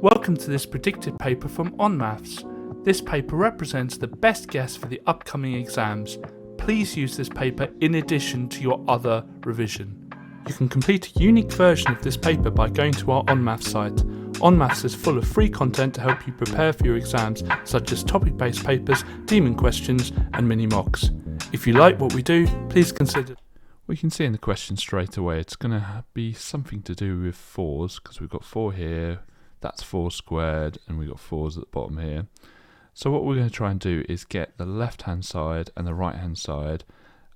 Welcome to this predicted paper from On Maths. This paper represents the best guess for the upcoming exams. Please use this paper in addition to your other revision. You can complete a unique version of this paper by going to our On Maths site. On Maths is full of free content to help you prepare for your exams, such as topic-based papers, demon questions, and mini mocks. If you like what we do, please consider. We can see in the question straight away it's going to be something to do with 4s, because we've got 4 here, that's 4 squared, and we've got 4s at the bottom here. So what we're going to try and do is get the left hand side and the right hand side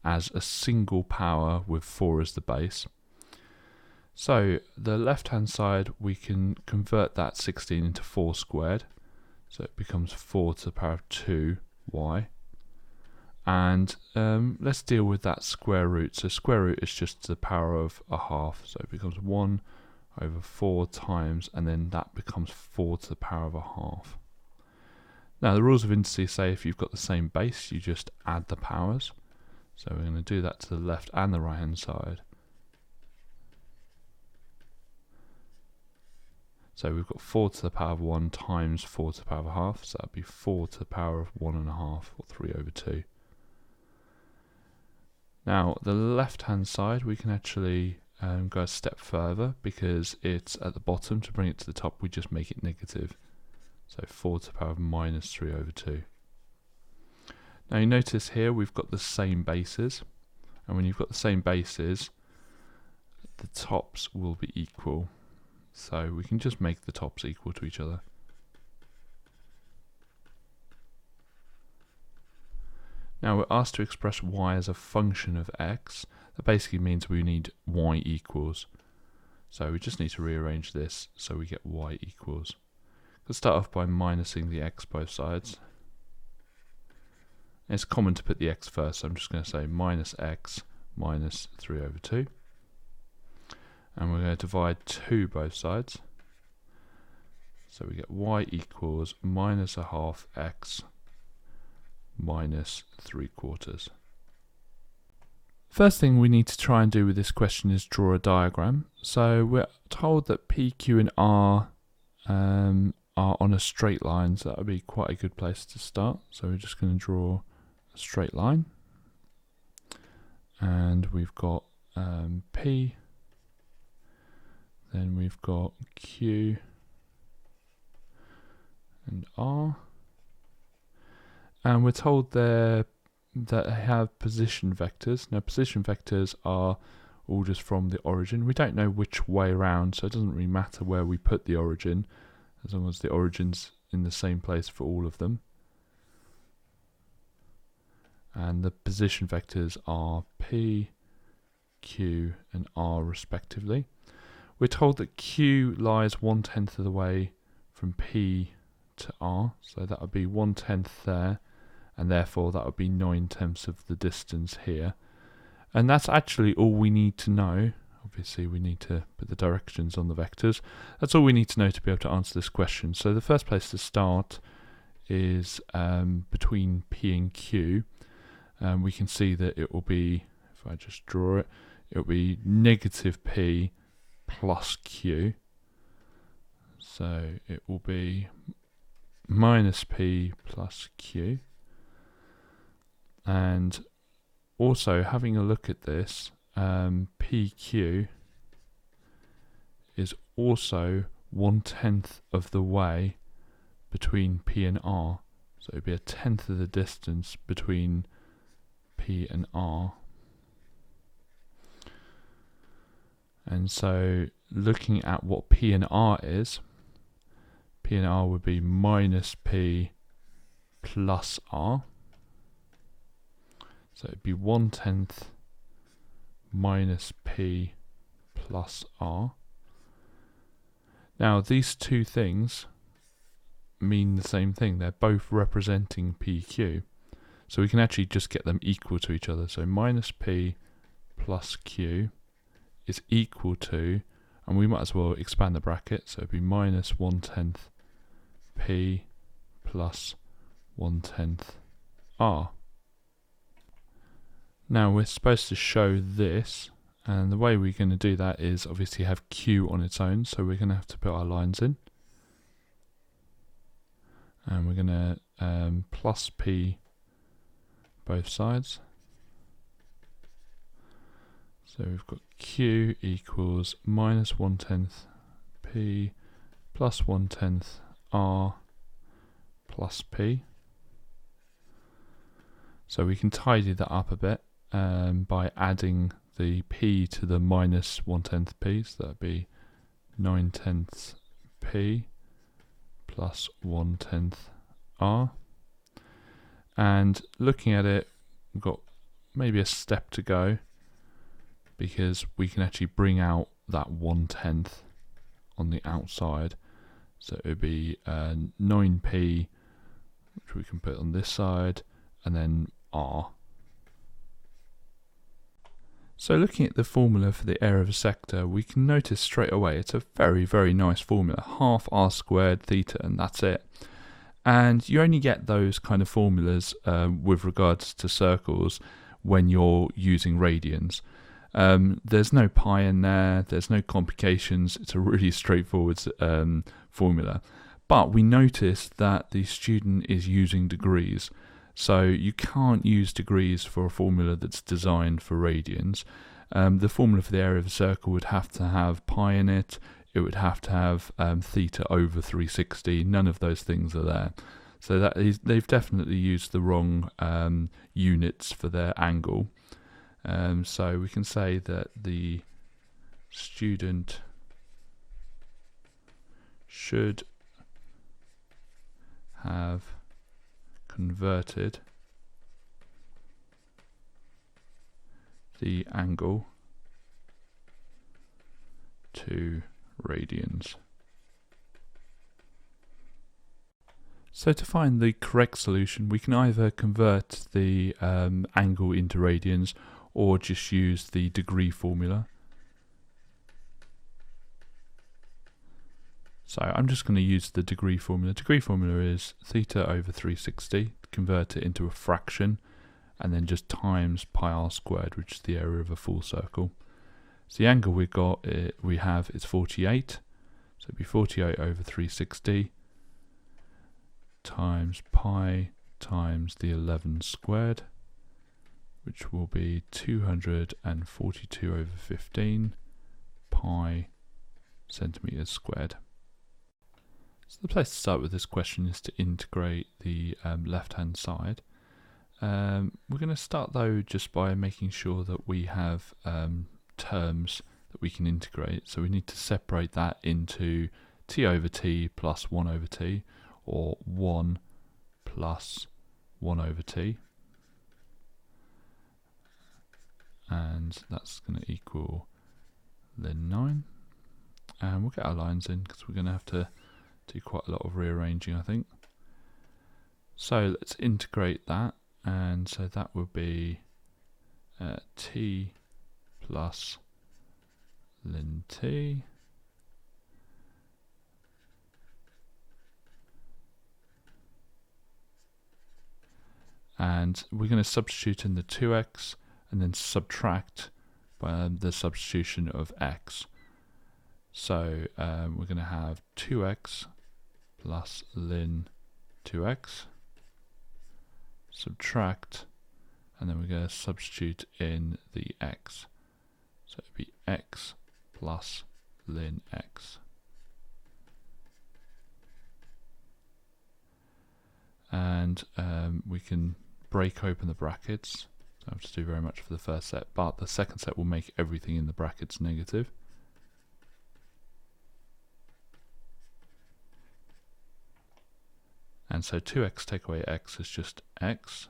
as a single power with 4 as the base. So the left hand side, we can convert that 16 into 4 squared, so it becomes 4 to the power of 2y. And let's deal with that square root. So square root is just the power of a half, so it becomes 1 over 4 times, and then that becomes 4 to the power of a half. Now the rules of indices say if you've got the same base, you just add the powers. So we're going to do that to the left and the right hand side. So we've got 4 to the power of 1 times 4 to the power of a half, so that would be 4 to the power of 1 and a half, or 3 over 2. Now the left hand side, we can actually go a step further, because it's at the bottom. To bring it to the top, we just make it negative. So 4 to the power of minus 3 over 2. Now you notice here we've got the same bases, and when you've got the same bases, the tops will be equal. So we can just make the tops equal to each other. Now we're asked to express y as a function of x. That basically means we need y equals. So we just need to rearrange this so we get y equals. Let's start off by minusing the x both sides. It's common to put the x first, so I'm just going to say minus x minus 3 over 2. And we're going to divide 2 both sides. So we get y equals minus a half x minus 3/4. First thing we need to try and do with this question is draw a diagram. So we're told that P, Q and R are on a straight line, so that would be quite a good place to start. So we're just going to draw a straight line. And we've got P, then we've got Q and R. And we're told there that they have position vectors. Now position vectors are all just from the origin. We don't know which way around, so it doesn't really matter where we put the origin, as long as the origin's in the same place for all of them. And the position vectors are P, Q and R respectively. We're told that Q lies 1/10 of the way from P to R, so that would be 1/10 there, and therefore that would be 9/10 of the distance here. And that's actually all we need to know. Obviously we need to put the directions on the vectors. That's all we need to know to be able to answer this question. So the first place to start is between P and Q. We can see that it will be, if I just draw it, it will be negative P plus Q. So it will be minus P plus Q. And also, having a look at this, PQ is also 1/10 of the way between P and R. So it would be 1/10 of the distance between P and R. And so, looking at what P and R is, P and R would be minus P plus R. So it'd be 1/10 minus P plus R. Now these two things mean the same thing. They're both representing PQ. So we can actually just get them equal to each other. So minus P plus Q is equal to, and we might as well expand the bracket, so it'd be minus 1/10 P plus 1/10 R. Now we're supposed to show this, and the way we're going to do that is obviously have Q on its own, so we're going to have to put our lines in. And we're going to plus p both sides. So we've got Q equals minus 1/10 P plus 1/10 R plus P. So we can tidy that up a bit by adding the P to the minus 1/10 P. So that would be 9/10 P plus 1/10 R. And looking at it, we've got maybe a step to go, because we can actually bring out that 1/10 on the outside. So it would be 9p, which we can put on this side, and then r. So looking at the formula for the area of a sector, we can notice straight away it's a very, very nice formula. Half r squared theta, and that's it. And you only get those kind of formulas with regards to circles when you're using radians. There's no pi in there, there's no complications, it's a really straightforward formula. But we notice that the student is using degrees, so you can't use degrees for a formula that's designed for radians. The formula for the area of a circle would have to have pi in it, it would have to have theta over 360, none of those things are there. So they've definitely used the wrong units for their angle. So we can say that the student should have converted the angle to radians. So to find the correct solution, we can either convert the angle into radians or just use the degree formula. So I'm just going to use the degree formula. Degree formula is theta over 360, convert it into a fraction, and then just times pi r squared, which is the area of a full circle. So the angle we have is 48, so it'd be 48 over 360 times pi times the 11 squared, which will be 242 over 15 pi centimeters squared. So the place to start with this question is to integrate the left-hand side. We're going to start though just by making sure that we have terms that we can integrate. So we need to separate that into t over t plus 1 over t, or 1 plus 1 over t. And that's going to equal ln 9. And we'll get our lines in because we're going to have to do quite a lot of rearranging, I think. So let's integrate that, and so that would be t plus ln t and we're going to substitute in the 2x and then subtract by the substitution of x. So we're going to have 2x plus ln 2x, subtract, and then we're going to substitute in the x. So it would be x plus ln x. And we can break open the brackets. Don't have to do very much for the first set, but the second set will make everything in the brackets negative. And so 2x take away x is just x.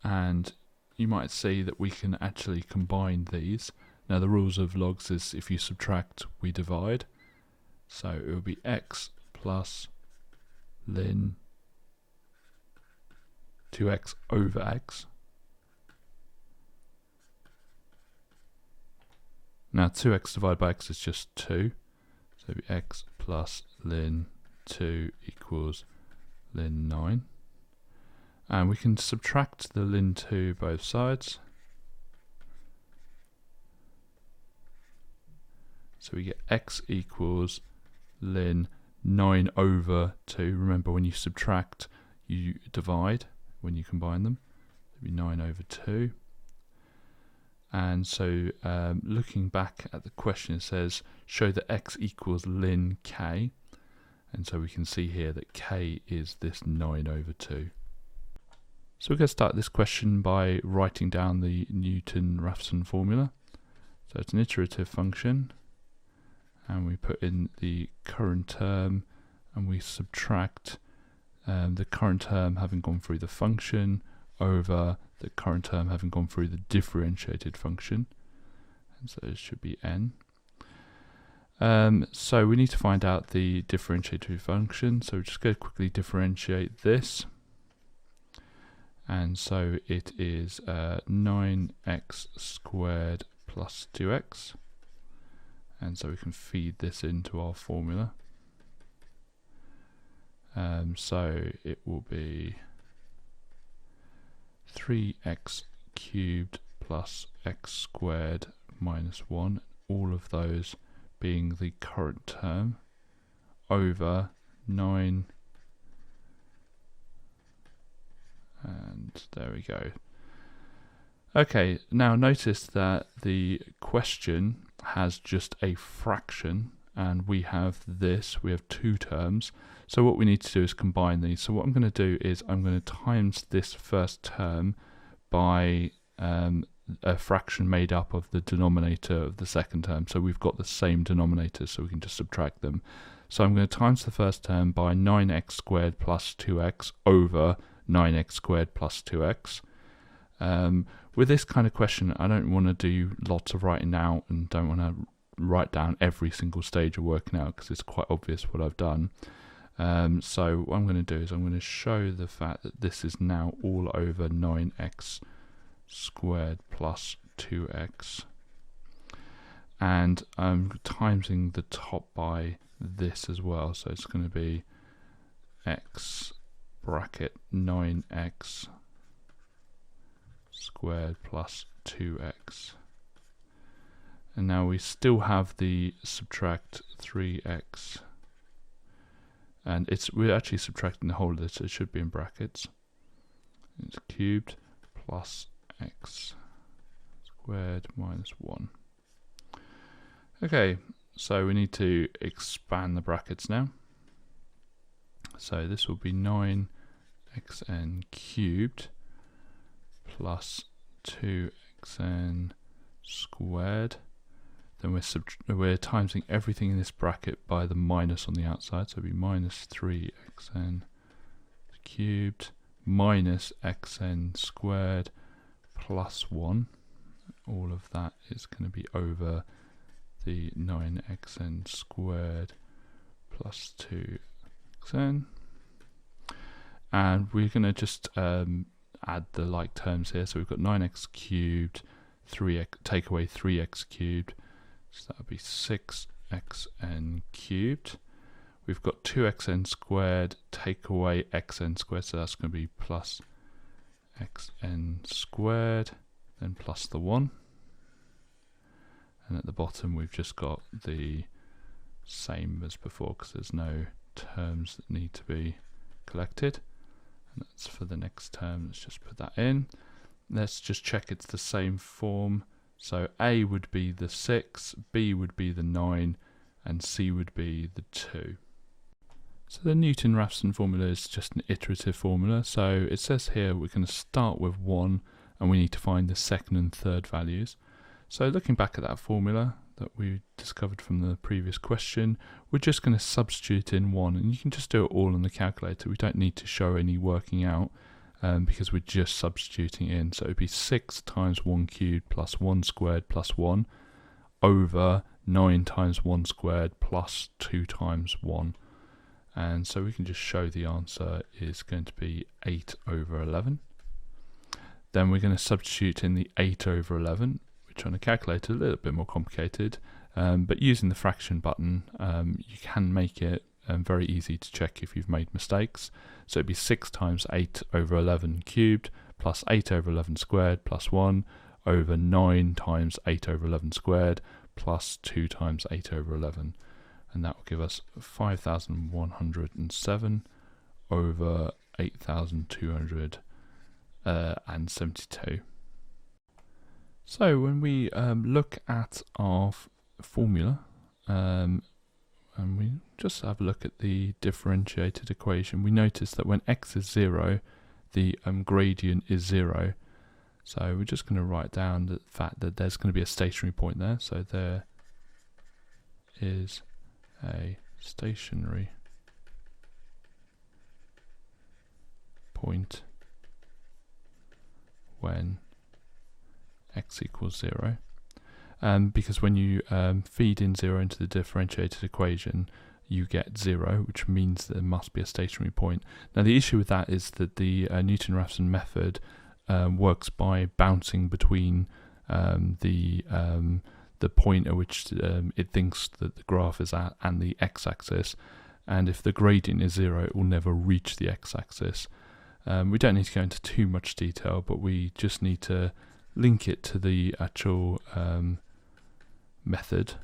And you might see that we can actually combine these. Now the rules of logs is if you subtract, we divide. So it will be x plus ln 2x over x. Now 2x divided by x is just 2. So it will be x plus ln 2 equals ln 9. And we can subtract the ln 2 both sides. So we get x equals ln 9 over 2. Remember, when you subtract, you divide when you combine them. It'll be 9 over 2. And so looking back at the question, it says show that x equals ln k. And so we can see here that k is this 9 over 2. So we're going to start this question by writing down the Newton-Raphson formula. So it's an iterative function, and we put in the current term, and we subtract the current term having gone through the function over the current term having gone through the differentiated function. And so it should be n. So we need to find out the differentiated function. So we're just going to quickly differentiate this. And so it is 9x squared plus 2x. And so we can feed this into our formula. So it will be 3x cubed plus x squared minus 1, all of those being the current term, over 9, and there we go. Okay, now notice that the question has just a fraction, and we have this, we have two terms. So what we need to do is combine these. So what I'm going to do is I'm going to times this first term by a fraction made up of the denominator of the second term. So we've got the same denominator, so we can just subtract them. So I'm going to times the first term by 9x squared plus 2x over 9x squared plus 2x. With this kind of question, I don't want to do lots of writing out and don't want to write down every single stage of working out, because it's quite obvious what I've done. So what I'm going to do is I'm going to show the fact that this is now all over 9x squared plus 2x, and I'm timesing the top by this as well, so it's going to be x bracket 9x squared plus 2x, and now we still have the subtract 3x, and we're actually subtracting the whole of this, so it should be in brackets. It's cubed plus x squared minus 1. Okay, so we need to expand the brackets now. So this will be 9xn cubed plus 2xn squared. Then we're timesing everything in this bracket by the minus on the outside, so it'll be minus 3xn cubed minus xn squared plus 1. All of that is going to be over the 9xn squared plus 2xn. And we're going to just add the like terms here. So we've got 9x cubed, 3x, take away 3x cubed, so that would be 6xn cubed. We've got 2xn squared, take away xn squared, so that's going to be plus xn squared, then plus the 1. And at the bottom we've just got the same as before, because there's no terms that need to be collected. And that's for the next term. Let's just put that in. Let's just check it's the same form. So A would be the 6, B would be the 9, and C would be the 2. So the Newton-Raphson formula is just an iterative formula. So it says here we're going to start with 1, and we need to find the second and third values. So looking back at that formula that we discovered from the previous question, we're just going to substitute in 1, and you can just do it all on the calculator. We don't need to show any working out because we're just substituting in. So it would be 6 times 1 cubed plus 1 squared plus 1 over 9 times 1 squared plus 2 times 1. And so we can just show the answer is going to be 8 over 11. Then we're going to substitute in the 8 over 11, which on a calculator is a little bit more complicated, but using the fraction button you can make it very easy to check if you've made mistakes. So it'd be 6 times 8 over 11 cubed plus 8 over 11 squared plus 1 over 9 times 8 over 11 squared plus 2 times 8 over 11. And that will give us 5,107 over 8,272. So when we look at our formula, and we just have a look at the differentiated equation, we notice that when x is 0, the gradient is 0. So we're just going to write down the fact that there's going to be a stationary point there. So there is a stationary point when x equals 0. Because when you feed in 0 into the differentiated equation, you get 0, which means there must be a stationary point. Now the issue with that is that the Newton-Raphson method works by bouncing between the point at which it thinks that the graph is at and the x-axis, and if the gradient is 0, it will never reach the x-axis. We don't need to go into too much detail, but we just need to link it to the actual method.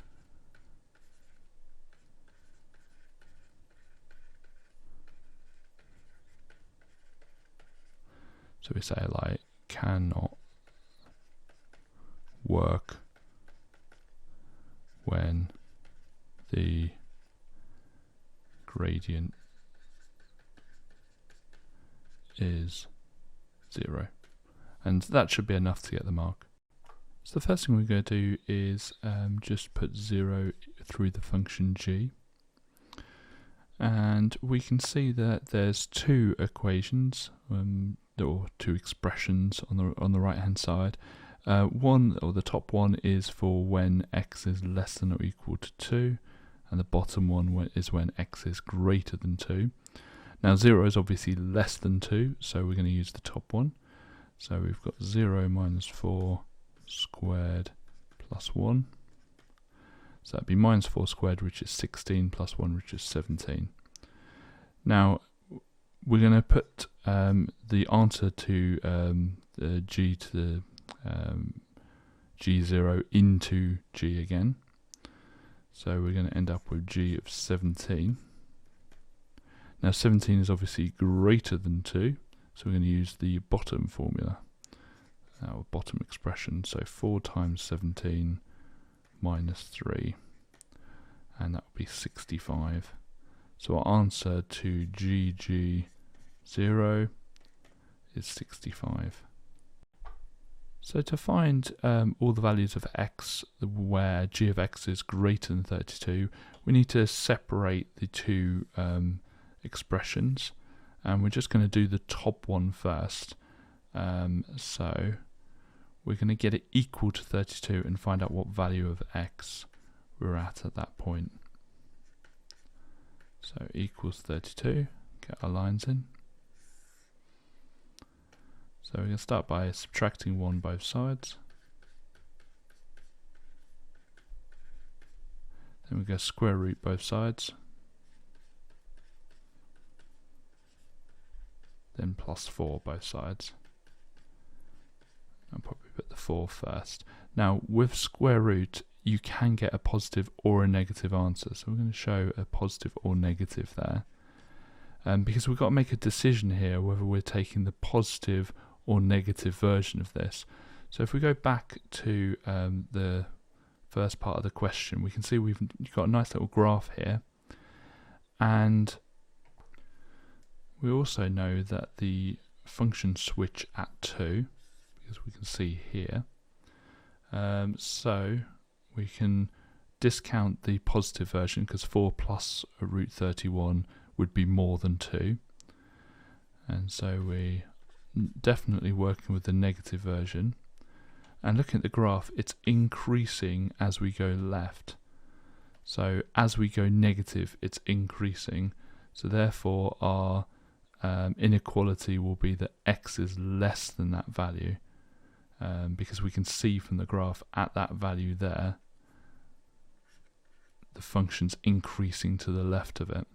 So we say like cannot work when the gradient is 0. And that should be enough to get the mark. So the first thing we're going to do is just put 0 through the function g. And we can see that there's two equations, or two expressions on the right hand side. One, or the top one, is for when x is less than or equal to 2, and the bottom one is when x is greater than 2. Now 0 is obviously less than 2, so we're going to use the top one. So we've got 0 minus 4 squared plus 1. So that'd be minus 4 squared, which is 16, plus 1, which is 17. Now we're going to put the answer to the g to the g0 into g again. So we're going to end up with g of 17. Now 17 is obviously greater than 2, so we're going to use the bottom formula, our bottom expression. So 4 times 17 minus 3, and that would be 65. So our answer to GG0 is 65. So to find all the values of x where g of x is greater than 32, we need to separate the two expressions, and we're just going to do the top one first. So we're going to get it equal to 32 and find out what value of x we're at that point. So equals 32, get our lines in. So we're going to start by subtracting 1 both sides. Then we go square root both sides. Then plus 4 both sides. I'll probably put the 4 first. Now with square root, you can get a positive or a negative answer. So we're going to show a positive or negative there. Because we've got to make a decision here whether we're taking the positive or negative version of this. So if we go back to the first part of the question, we can see we've got a nice little graph here. And we also know that the functions switch at 2, because we can see here. So we can discount the positive version, because 4 plus root 31 would be more than 2. And so we definitely working with the negative version. And looking at the graph, it's increasing as we go left. So as we go negative, it's increasing. So therefore our inequality will be that x is less than that value, because we can see from the graph at that value there, the function's increasing to the left of it.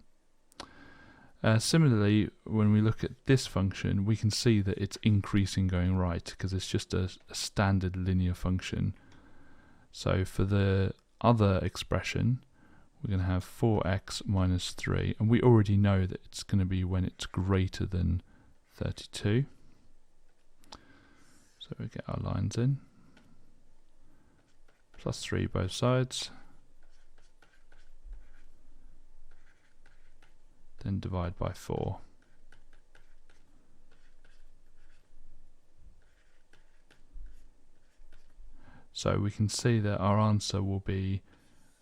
Similarly, when we look at this function, we can see that it's increasing going right, because it's just a standard linear function. So for the other expression, we're going to have 4x minus 3, and we already know that it's going to be when it's greater than 32. So we get our lines in. Plus 3 both sides. Then divide by 4. So we can see that our answer will be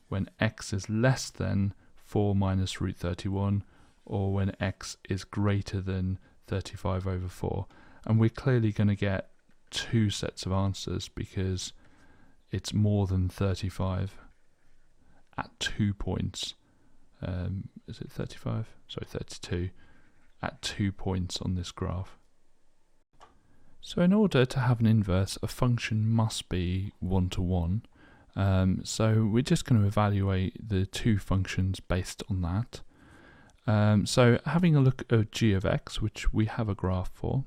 when x is less than 4 minus root 31, or when x is greater than 35 over 4. And we're clearly going to get two sets of answers because it's more than 35 at 2 points. Is it 35? Sorry, 32 at 2 points on this graph. So in order to have an inverse, a function must be one-to-one. So we're just going to evaluate the two functions based on that. So having a look at g of x, which we have a graph for,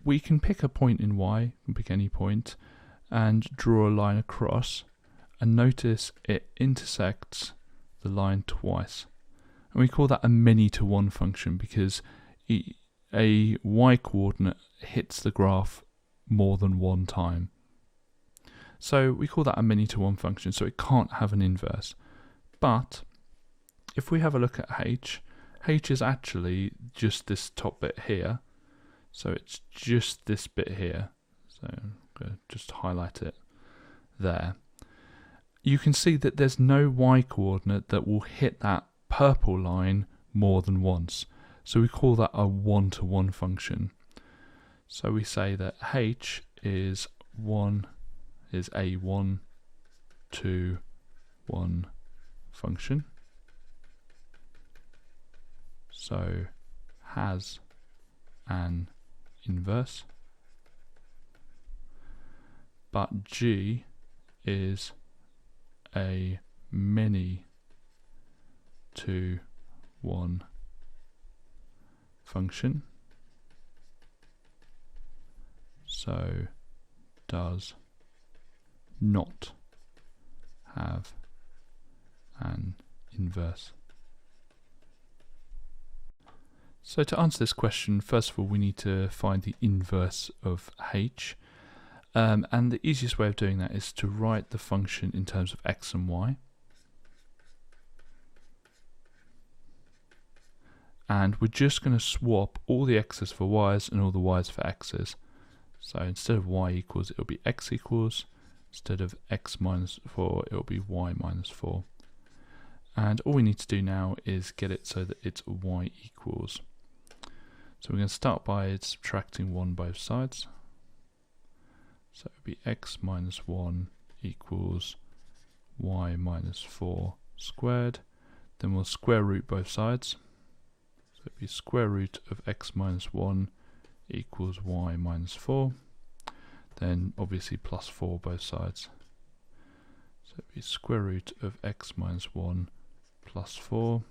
we can pick a point in y, we can pick any point, and draw a line across, and notice it intersects the line twice. And we call that a many-to-one function because a y-coordinate hits the graph more than one time. So we call that a many-to-one function, so it can't have an inverse. But if we have a look at h is actually just this top bit here. So it's just this bit here. So I'm going to just highlight it there. You can see that there's no y-coordinate that will hit that purple line more than once. So we call that a one-to-one function. So we say that h is a 1, 2, 1 function. So has an inverse. But g is a many to one function, so does not have an inverse. So to answer this question, first of all we need to find the inverse of h, and the easiest way of doing that is to write the function in terms of x and y. And we're just going to swap all the x's for y's and all the y's for x's. So instead of y equals, it'll be x equals. Instead of x minus 4, it'll be y minus 4. And all we need to do now is get it so that it's y equals. So we're going to start by subtracting 1 both sides. So it would be x minus 1 equals y minus 4 squared. Then we'll square root both sides. So it would be square root of x minus 1 equals y minus 4. Then obviously plus 4 both sides. So it would be square root of x minus 1 plus 4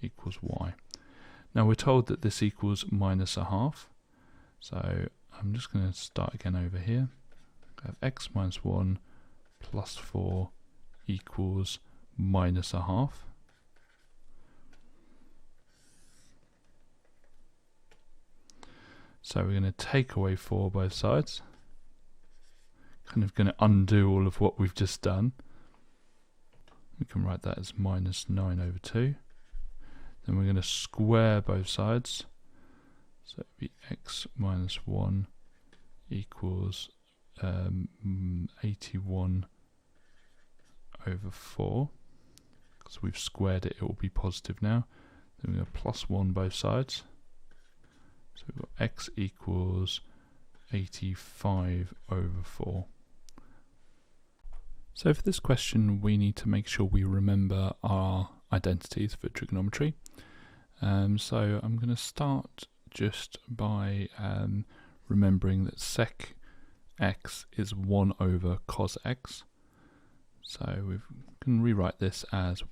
equals y. Now we're told that this equals minus a half. So I'm just going to start again over here. I have x minus 1 plus 4 equals minus a half. So we're going to take away 4 both sides. Kind of going to undo all of what we've just done. We can write that as minus 9 over 2. Then we're going to square both sides. So it would be x minus 1 equals 81 over 4. Because we've squared it, it will be positive now. Then we're going to plus 1 both sides. So we've got x equals 85 over 4. So for this question, we need to make sure we remember our identities for trigonometry. So I'm going to start just by remembering that sec x is 1 over cos x. So we can rewrite this as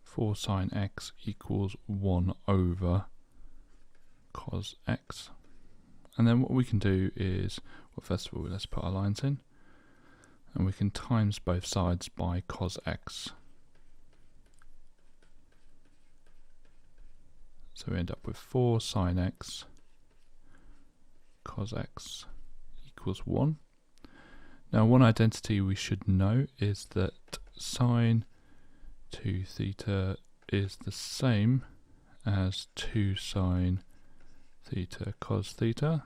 4 sine x equals 1 over cos x. And then what we can do is, well, first of all, let's put our lines in. and we can times both sides by cos x. So we end up with 4 sin x cos x equals 1. Now one identity we should know is that sine 2 theta is the same as 2 sine theta cos theta.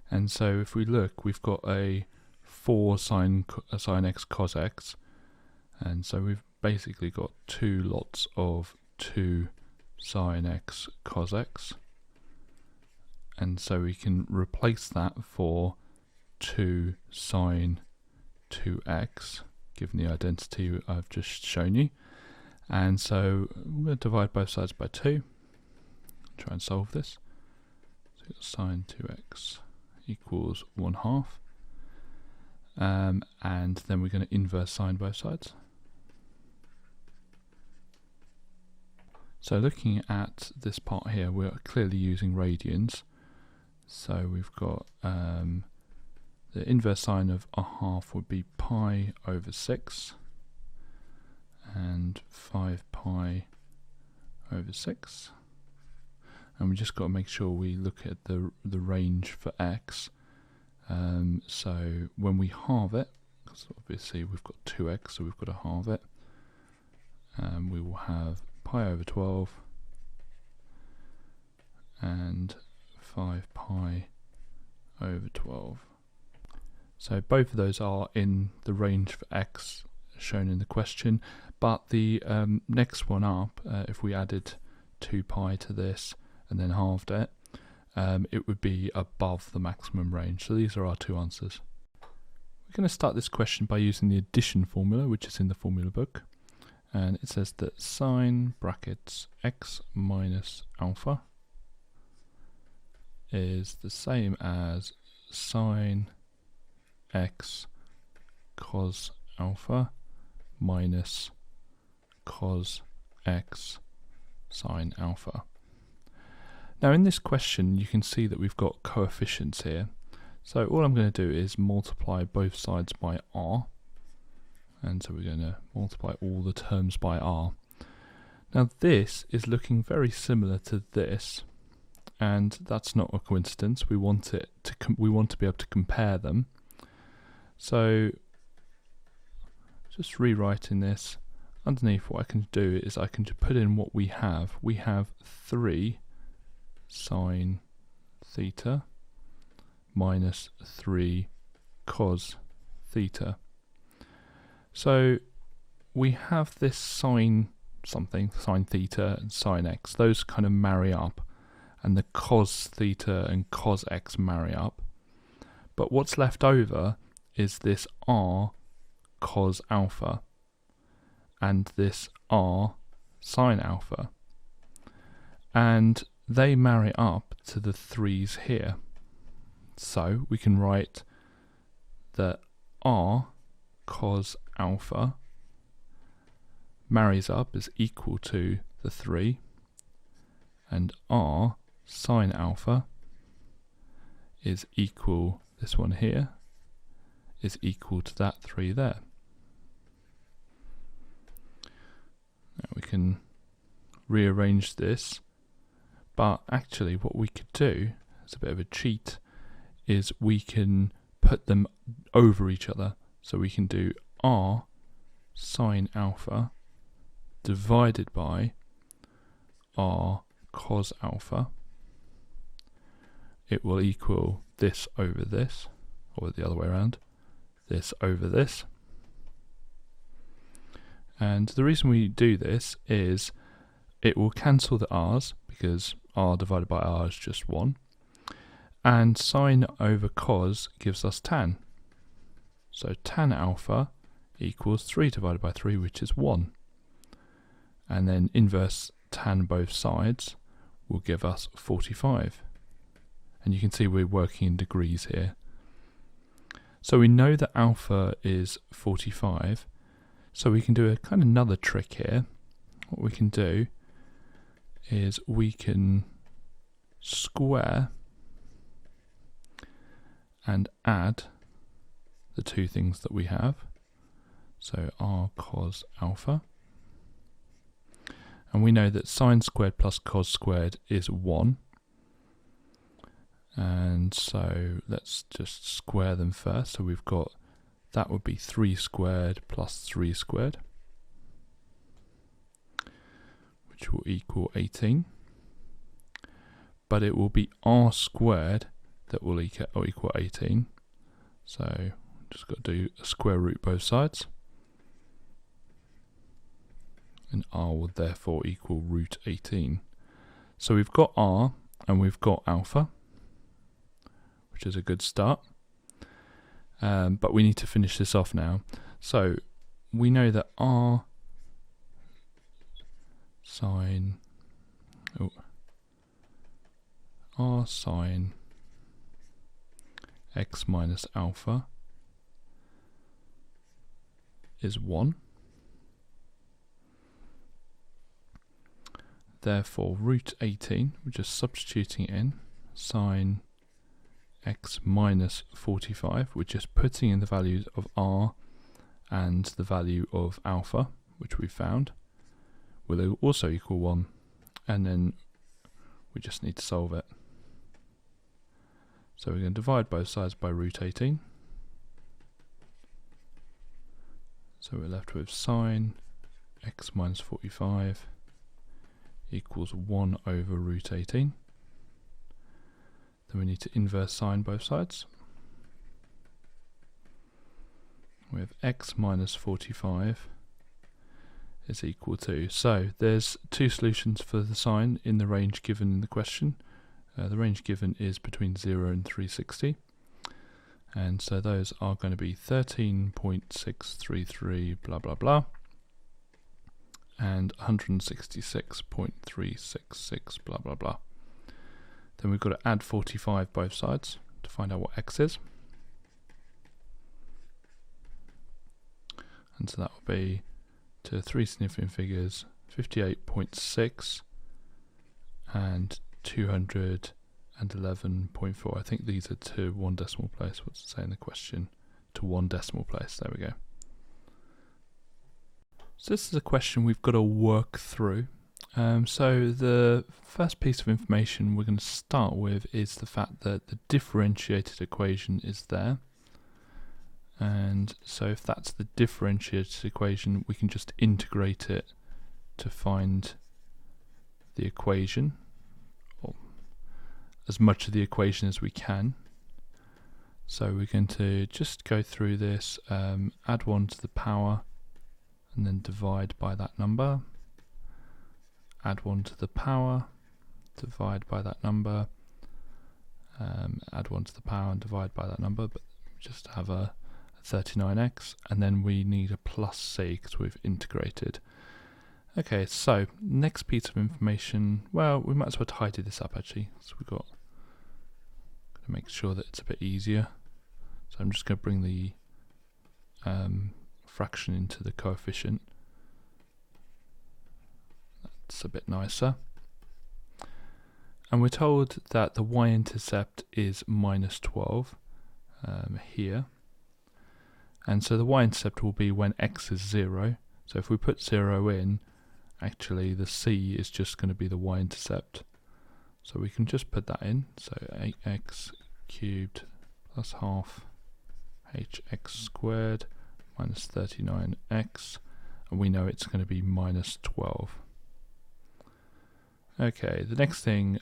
And so if we look, we've got a 4 sine x cos x, and so we've basically got 2 lots of 2 sine x cos x, and so we can replace that for 2 sine 2x, given the identity I've just shown you. And so I'm going to divide both sides by 2, try and solve this. So we've got sine 2x equals 1/2, and then we're going to inverse sine both sides. So looking at this part here, we're clearly using radians. So we've got the inverse sine of 1/2 would be pi over 6, and 5 pi over 6. And we just got to make sure we look at the range for x. So when we halve it, because obviously we've got 2x, so we've got to halve it, we will have pi over 12 and 5 pi over 12. So both of those are in the range for x shown in the question, but the next one up, if we added 2 pi to this and then halved it, it would be above the maximum range. So these are our two answers. We're going to start this question by using the addition formula, which is in the formula book. And it says that sine brackets x minus alpha is the same as sine x cos alpha minus cos x sine alpha. Now in this question you can see that we've got coefficients here. So all I'm going to do is multiply both sides by r. And so we're going to multiply all the terms by r. Now this is looking very similar to this, and that's not a coincidence. We want it to we want to be able to compare them. So just rewriting this, underneath what I can do is I can just put in what we have. We have 3 sine theta minus 3 cos theta. So we have this sine something, sine theta and sine x, those kind of marry up, and the cos theta and cos x marry up. But what's left over is this r cos alpha and this r sine alpha, and they marry up to the 3's here. So we can write that r cos alpha marries up is equal to the 3, and r sine alpha is equal, this one here, is equal to that 3 there. Now we can rearrange this, but actually what we could do, as a bit of a cheat, is we can put them over each other. So we can do r sine alpha divided by r cos alpha. It will equal this over this, or the other way around, this over this. And the reason we do this is it will cancel the r's, because r divided by r is just 1, and sine over cos gives us tan. So tan alpha equals 3 divided by 3, which is 1. And then inverse tan both sides will give us 45. And you can see we're working in degrees here. So we know that alpha is 45. So we can do a kind of another trick here. What we can do is we can square and add the two things that we have. So r cos alpha. And we know that sine squared plus cos squared is 1. And so let's just square them first. So we've got, that would be 3 squared plus 3 squared, which will equal 18. But it will be r squared that will equal 18. So just got to do a square root both sides. And r will therefore equal root 18. So we've got r and we've got alpha, which is a good start. But we need to finish this off now. So we know that r sine x minus alpha is 1. Therefore, root 18, we're just substituting it in, sine x minus 45, we're just putting in the values of r and the value of alpha, which we found, will also equal 1, and then we just need to solve it. So we're going to divide both sides by root 18. So we're left with sine x minus 45 equals 1 over root 18. Then we need to inverse sine both sides. We have x minus 45 is equal to, so there's two solutions for the sine in the range given in the question. The range given is between 0 and 360. And so those are going to be 13.633 blah blah blah and 166.366 blah blah blah. Then we've got to add 45 both sides to find out what x is. And so that will be to three significant figures, 58.6 and 211.4. I think these are to one decimal place. What's it say in the question? To one decimal place. There we go. So this is a question we've got to work through. So the first piece of information we're going to start with is the fact that the differentiated equation is there. And so if that's the differentiated equation, we can just integrate it to find the equation, or as much of the equation as we can. So we're going to just go through this, add 1 to the power, and then divide by that number. Add 1 to the power, divide by that number, add 1 to the power and divide by that number, but just have a 39x, and then we need a plus c because we've integrated. Okay, so next piece of information, well, we might as well tidy this up actually, so we've got to make sure that it's a bit easier. So I'm just going to bring the fraction into the coefficient. That's a bit nicer. And we're told that the y-intercept is minus 12 here. And so the y-intercept will be when x is 0. So if we put 0 in, actually the c is just going to be the y-intercept. So we can just put that in. So 8x cubed plus half hx squared minus 39x. And we know it's going to be minus 12. Okay, the next thing,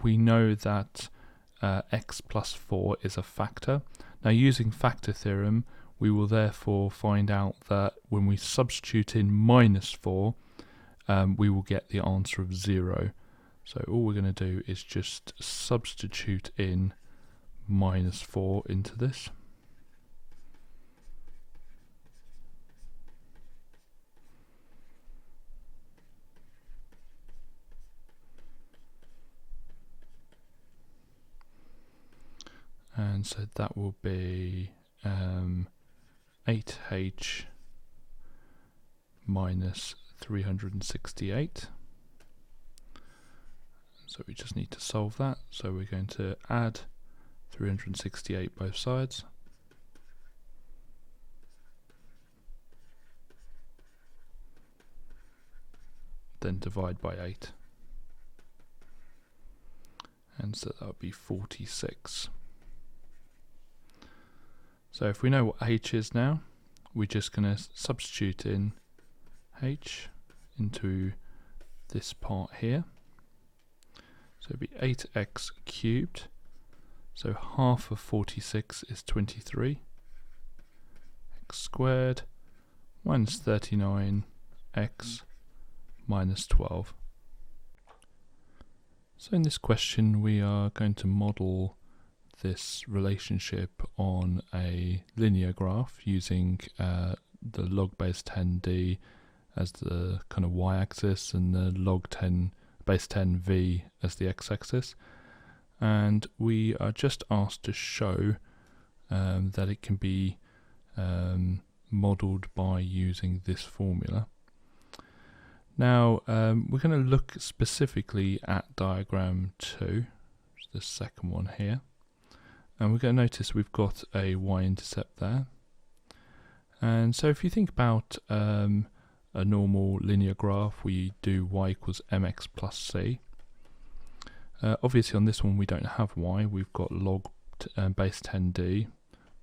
we know that x plus 4 is a factor. Now using factor theorem, we will therefore find out that when we substitute in minus 4, we will get the answer of 0. So all we're going to do is just substitute in minus 4 into this. And so that will be 8h minus 368. So we just need to solve that. So we're going to add 368 both sides. then divide by 8. And so that would be 46. So if we know what h is now, we're just going to substitute in h into this part here. So it'd be 8x cubed. So half of 46 is 23. X squared minus 39x minus 12. So in this question we are going to model this relationship on a linear graph using the log base 10d as the kind of y-axis and the log 10 base 10v as the x-axis, and we are just asked to show that it can be modelled by using this formula. Now we're going to look specifically at diagram 2, which is the second one here, and we're going to notice we've got a y-intercept there. And so if you think about a normal linear graph, we do y equals mx plus c. Obviously on this one we don't have y, we've got log base 10d.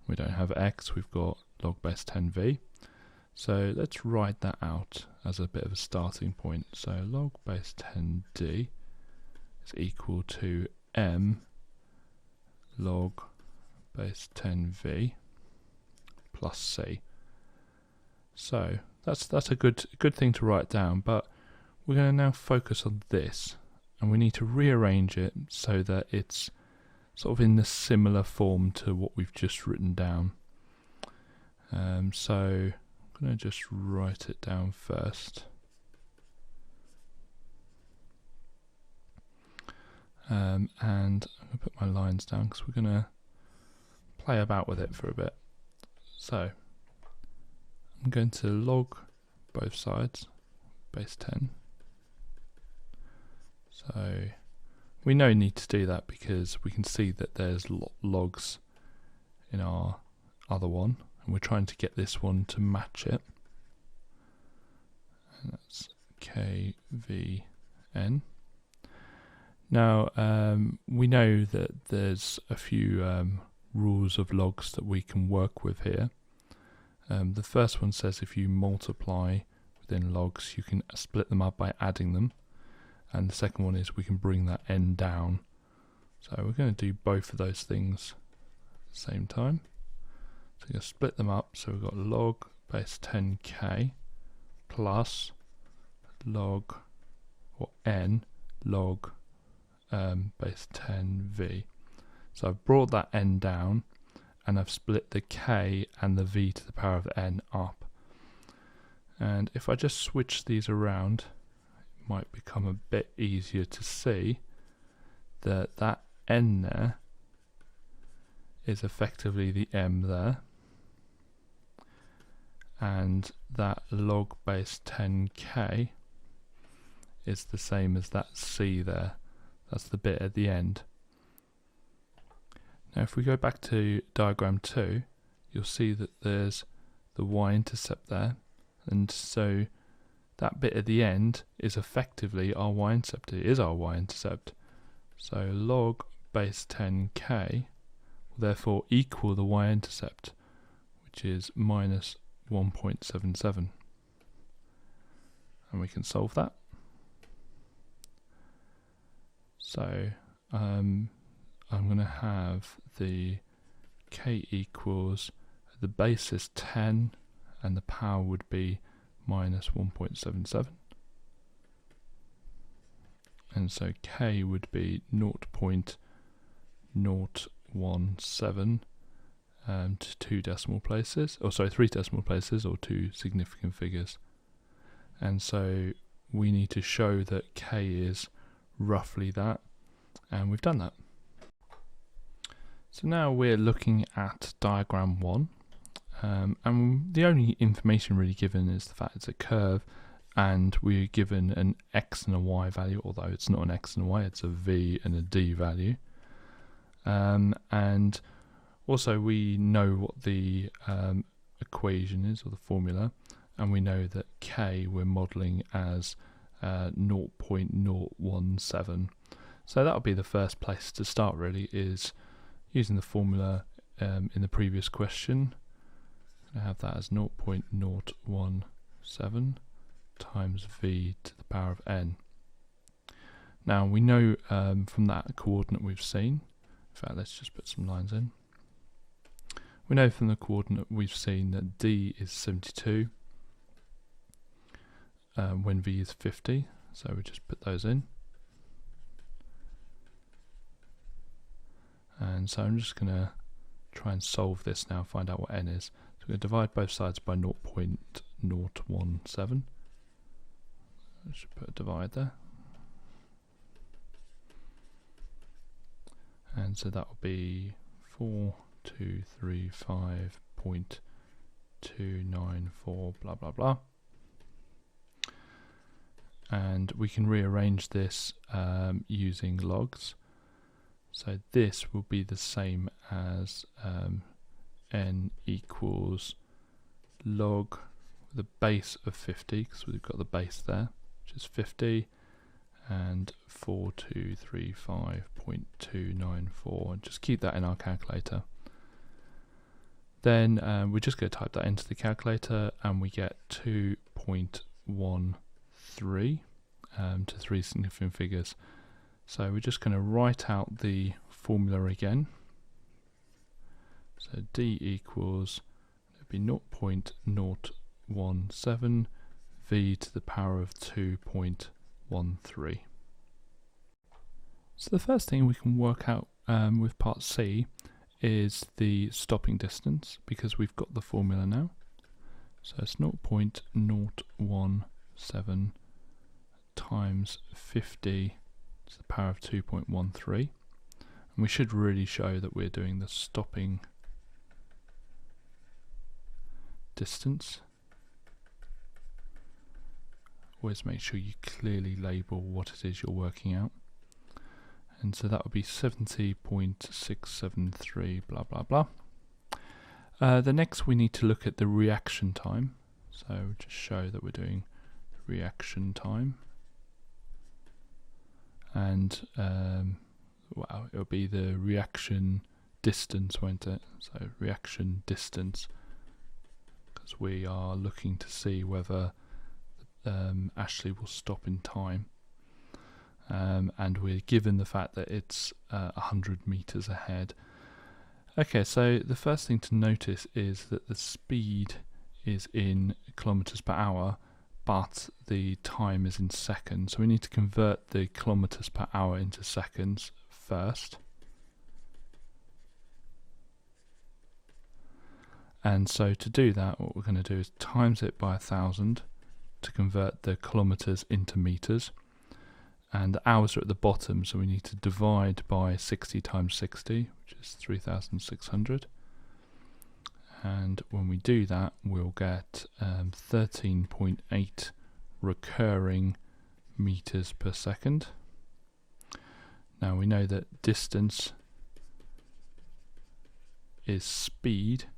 We don't have x, we've got log base 10v. So let's write that out as a bit of a starting point. So log base 10d is equal to m log base 10v plus c. So that's a good thing to write down, but we're going to now focus on this, and we need to rearrange it so that it's sort of in the similar form to what we've just written down. So I'm going to just write it down first. And I'm going to put my lines down because we're going to play about with it for a bit. So I'm going to log both sides, base 10. So we need to do that because we can see that there's logs in our other one, and we're trying to get this one to match it. And that's KVN. Now we know that there's a few rules of logs that we can work with here. The first one says if you multiply within logs, you can split them up by adding them. And the second one is we can bring that n down. So we're going to do both of those things at the same time. So we're going to split them up. So we've got log base 10k plus log, or n, log base 10v. So I've brought that n down, and I've split the k and the v to the power of n up. And if I just switch these around, it might become a bit easier to see that that n there is effectively the m there, and that log base 10k is the same as that c there. That's the bit at the end. Now if we go back to diagram 2, you'll see that there's the y-intercept there, and so that bit at the end is effectively our y-intercept. It is our y-intercept. So log base 10k will therefore equal the y-intercept, which is minus 1.77. And we can solve that. So I'm going to have the k equals, the base is 10 and the power would be minus 1.77, and so k would be 0.017 to 2 decimal places, or sorry, 3 decimal places, or 2 significant figures. And so we need to show that k is roughly that, and we've done that. So now we're looking at diagram 1, and the only information really given is the fact it's a curve, and we're given an x and a y value, although it's not an x and a y, it's a v and a d value. And also we know what the equation is, or the formula, and we know that k we're modelling as 0.017. So that would be the first place to start, really, is using the formula in the previous question. I have that as 0.017 times v to the power of n. Now we know from that coordinate we've seen, in fact let's just put some lines in. We know from the coordinate we've seen that d is 72 when v is 50, so we just put those in. And so I'm just going to try and solve this now, find out what n is. So we're going to divide both sides by 0.017. I should put a divide there. And so that will be 4235.294 blah blah blah. And we can rearrange this using logs. So this will be the same as n equals log the base of 50, because we've got the base there, which is 50, and 4235.294. Just keep that in our calculator. Then we're just going to type that into the calculator, and we get 2.13 to 3 significant figures. So we're just going to write out the formula again. So d equals, it'd be 0.017 v to the power of 2.13. So the first thing we can work out with part C is the stopping distance, because we've got the formula now. So it's 0.017 times 50 to the power of 2.13, and we should really show that we're doing the stopping distance. Always make sure you clearly label what it is you're working out. And so that would be 70.673 blah blah blah. The next we need to look at the reaction time. So just show that we're doing the reaction time. And well, it'll be the reaction distance, won't it? So reaction distance, because we are looking to see whether Ashley will stop in time, and we're given the fact that it's 100 meters ahead. Okay, so the first thing to notice is that the speed is in kilometers per hour, but the time is in seconds. So we need to convert the kilometers per hour into seconds first. And so to do that, what we're going to do is times it by 1,000 to convert the kilometers into meters. And the hours are at the bottom, so we need to divide by 60 times 60, which is 3,600. And when we do that, we'll get 13.8 recurring meters per second. Now we know that distance is speed,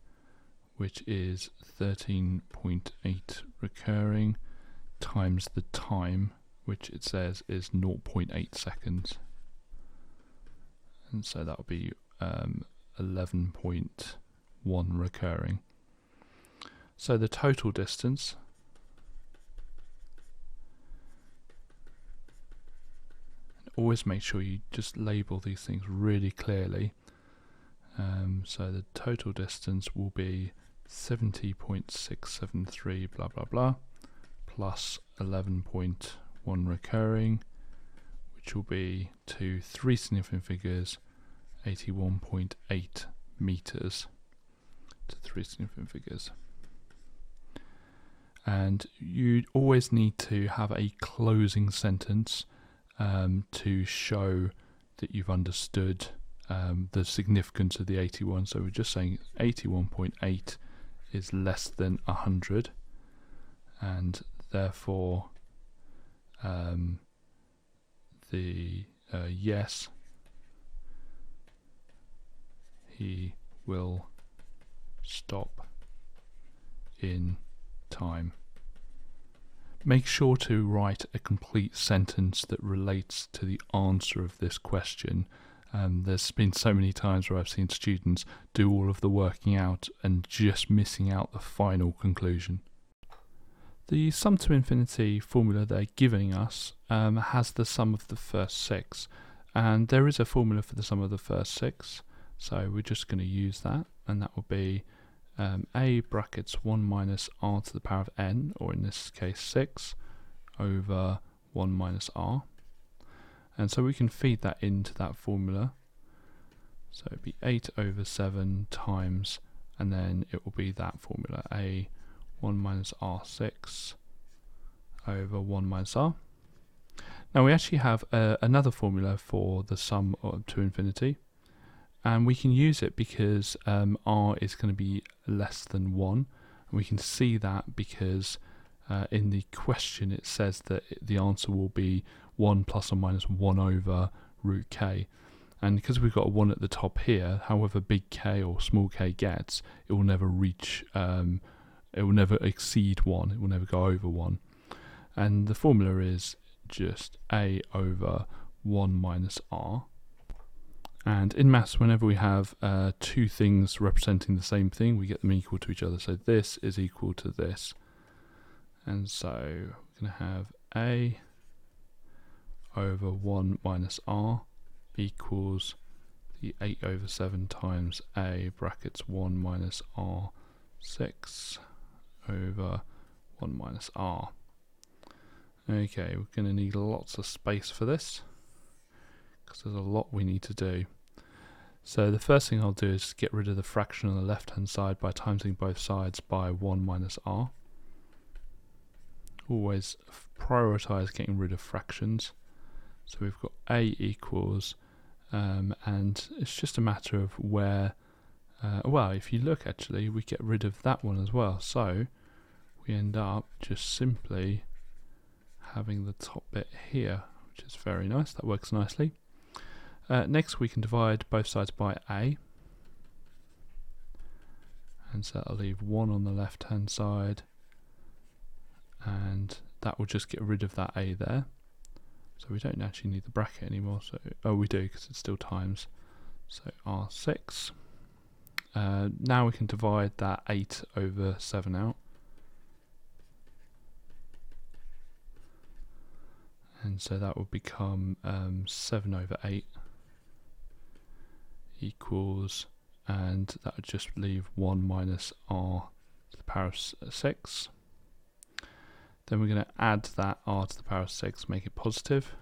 which is 13.8 recurring times the time, which it says is 0.8 seconds. And so that would be 11.1 recurring. So the total distance always make sure you just label these things really clearly. So the total distance will be 70.673 blah blah blah plus 11.1 recurring, which will be to 3 significant figures 81.8 meters to 3 significant figures. And you always need to have a closing sentence to show that you've understood the significance of the 81. So we're just saying 81.8 is less than 100, and therefore yes, he will stop in time. make sure to write a complete sentence that relates to the answer of this question. There's been so many times where I've seen students do all of the working out and just missing out the final conclusion. The sum to infinity formula they're giving us has the sum of the first 6, and there is a formula for the sum of the first 6, so we're just going to use that, and that will be a brackets 1 minus r to the power of n, or in this case 6, over 1 minus r. And so we can feed that into that formula. So it'd be 8 over 7 times, and then it will be that formula, a 1 minus r6 over 1 minus r. Now we actually have another formula for the sum to infinity, and we can use it because r is going to be less than 1. And we can see that because in the question it says that the answer will be 1 plus or minus 1 over root k. And because we've got a 1 at the top here, however big k or small k gets, it will never reach, it will never exceed 1, it will never go over 1. And the formula is just a over 1 minus r. And in maths, whenever we have two things representing the same thing, we get them equal to each other. So this is equal to this. And so we're going to have a over 1 minus r equals the 8 over 7 times a brackets 1 minus r6 over 1 minus r. Okay, we're going to need lots of space for this because there's a lot we need to do. So the first thing I'll do is get rid of the fraction on the left hand side by timesing both sides by 1 minus r. Always prioritize getting rid of fractions. So we've got a equals, and it's just a matter of where, well, if you look actually, we get rid of that one as well. So we end up just simply having the top bit here, which is very nice. That works nicely. Next we can divide both sides by a, and so that'll leave 1 on the left hand side, and that will just get rid of that a there. So we don't actually need the bracket anymore. So we do, because it's still times. So r6. Now we can divide that 8 over 7 out. And so that will become 7 over 8 equals, and that would just leave 1 minus r to the power of 6. Then we're going to add that r to the power of 6, make it positive.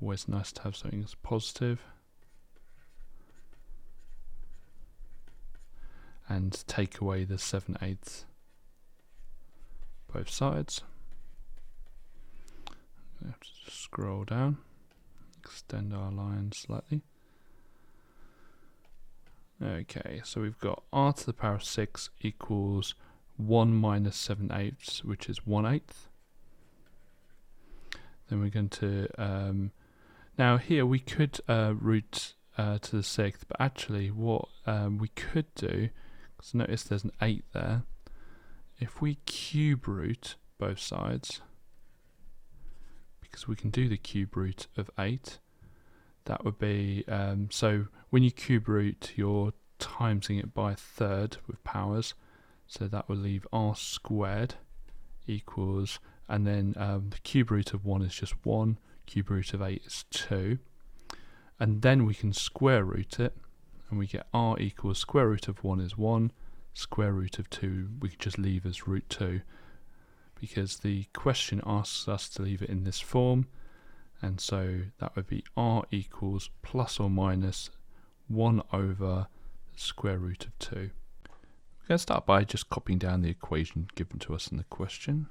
Always nice to have something that's positive. And take away the 7/8 both sides. We have to just scroll down, extend our line slightly. Okay, so we've got r to the power of 6 equals 1 minus 7/8, which is 1/8. Then we're going to, now here we could root to the 6th, but actually what we could do, because notice there's an 8 there, if we cube root both sides, because we can do the cube root of 8, that would be, so when you cube root, you're timesing it by a third with powers, so that will leave r squared equals, and then the cube root of 1 is just 1, cube root of 8 is 2, and then we can square root it, and we get r equals square root of 1 is 1, square root of 2 we could just leave as root 2, because the question asks us to leave it in this form, and so that would be r equals plus or minus 1 over the square root of 2. We're going to start by just copying down the equation given to us in the question.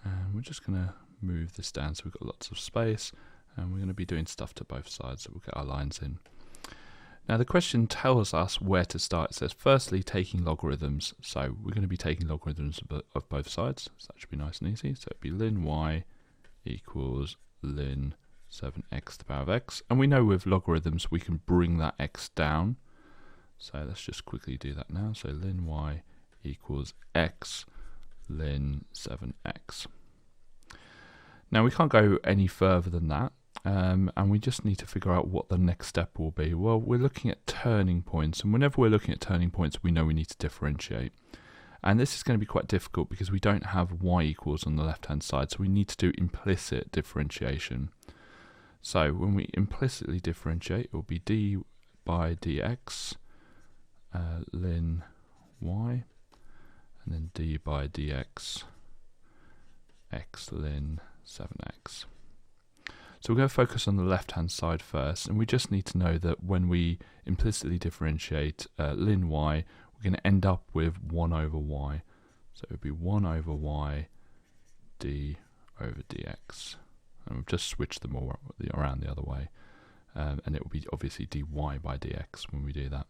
And we're just going to move this down so we've got lots of space, and we're going to be doing stuff to both sides, so we'll get our lines in. Now the question tells us where to start. It says firstly taking logarithms, so we're going to be taking logarithms of both sides, so that should be nice and easy. So it'd be ln y equals ln 7x to the power of x, and we know with logarithms we can bring that x down, so let's just quickly do that now. So ln y equals x ln 7x. Now we can't go any further than that, and we just need to figure out what the next step will be. Well, we're looking at turning points, and whenever we're looking at turning points, we know we need to differentiate. And this is going to be quite difficult because we don't have y equals on the left-hand side, so we need to do implicit differentiation. So when we implicitly differentiate, it will be d by dx ln y, and then d by dx x ln 7x. So we're going to focus on the left-hand side first, and we just need to know that when we implicitly differentiate ln y, we're going to end up with 1 over y. So it would be 1 over y d over dx. And we've just switched them all around the other way. And it will be obviously dy by dx when we do that.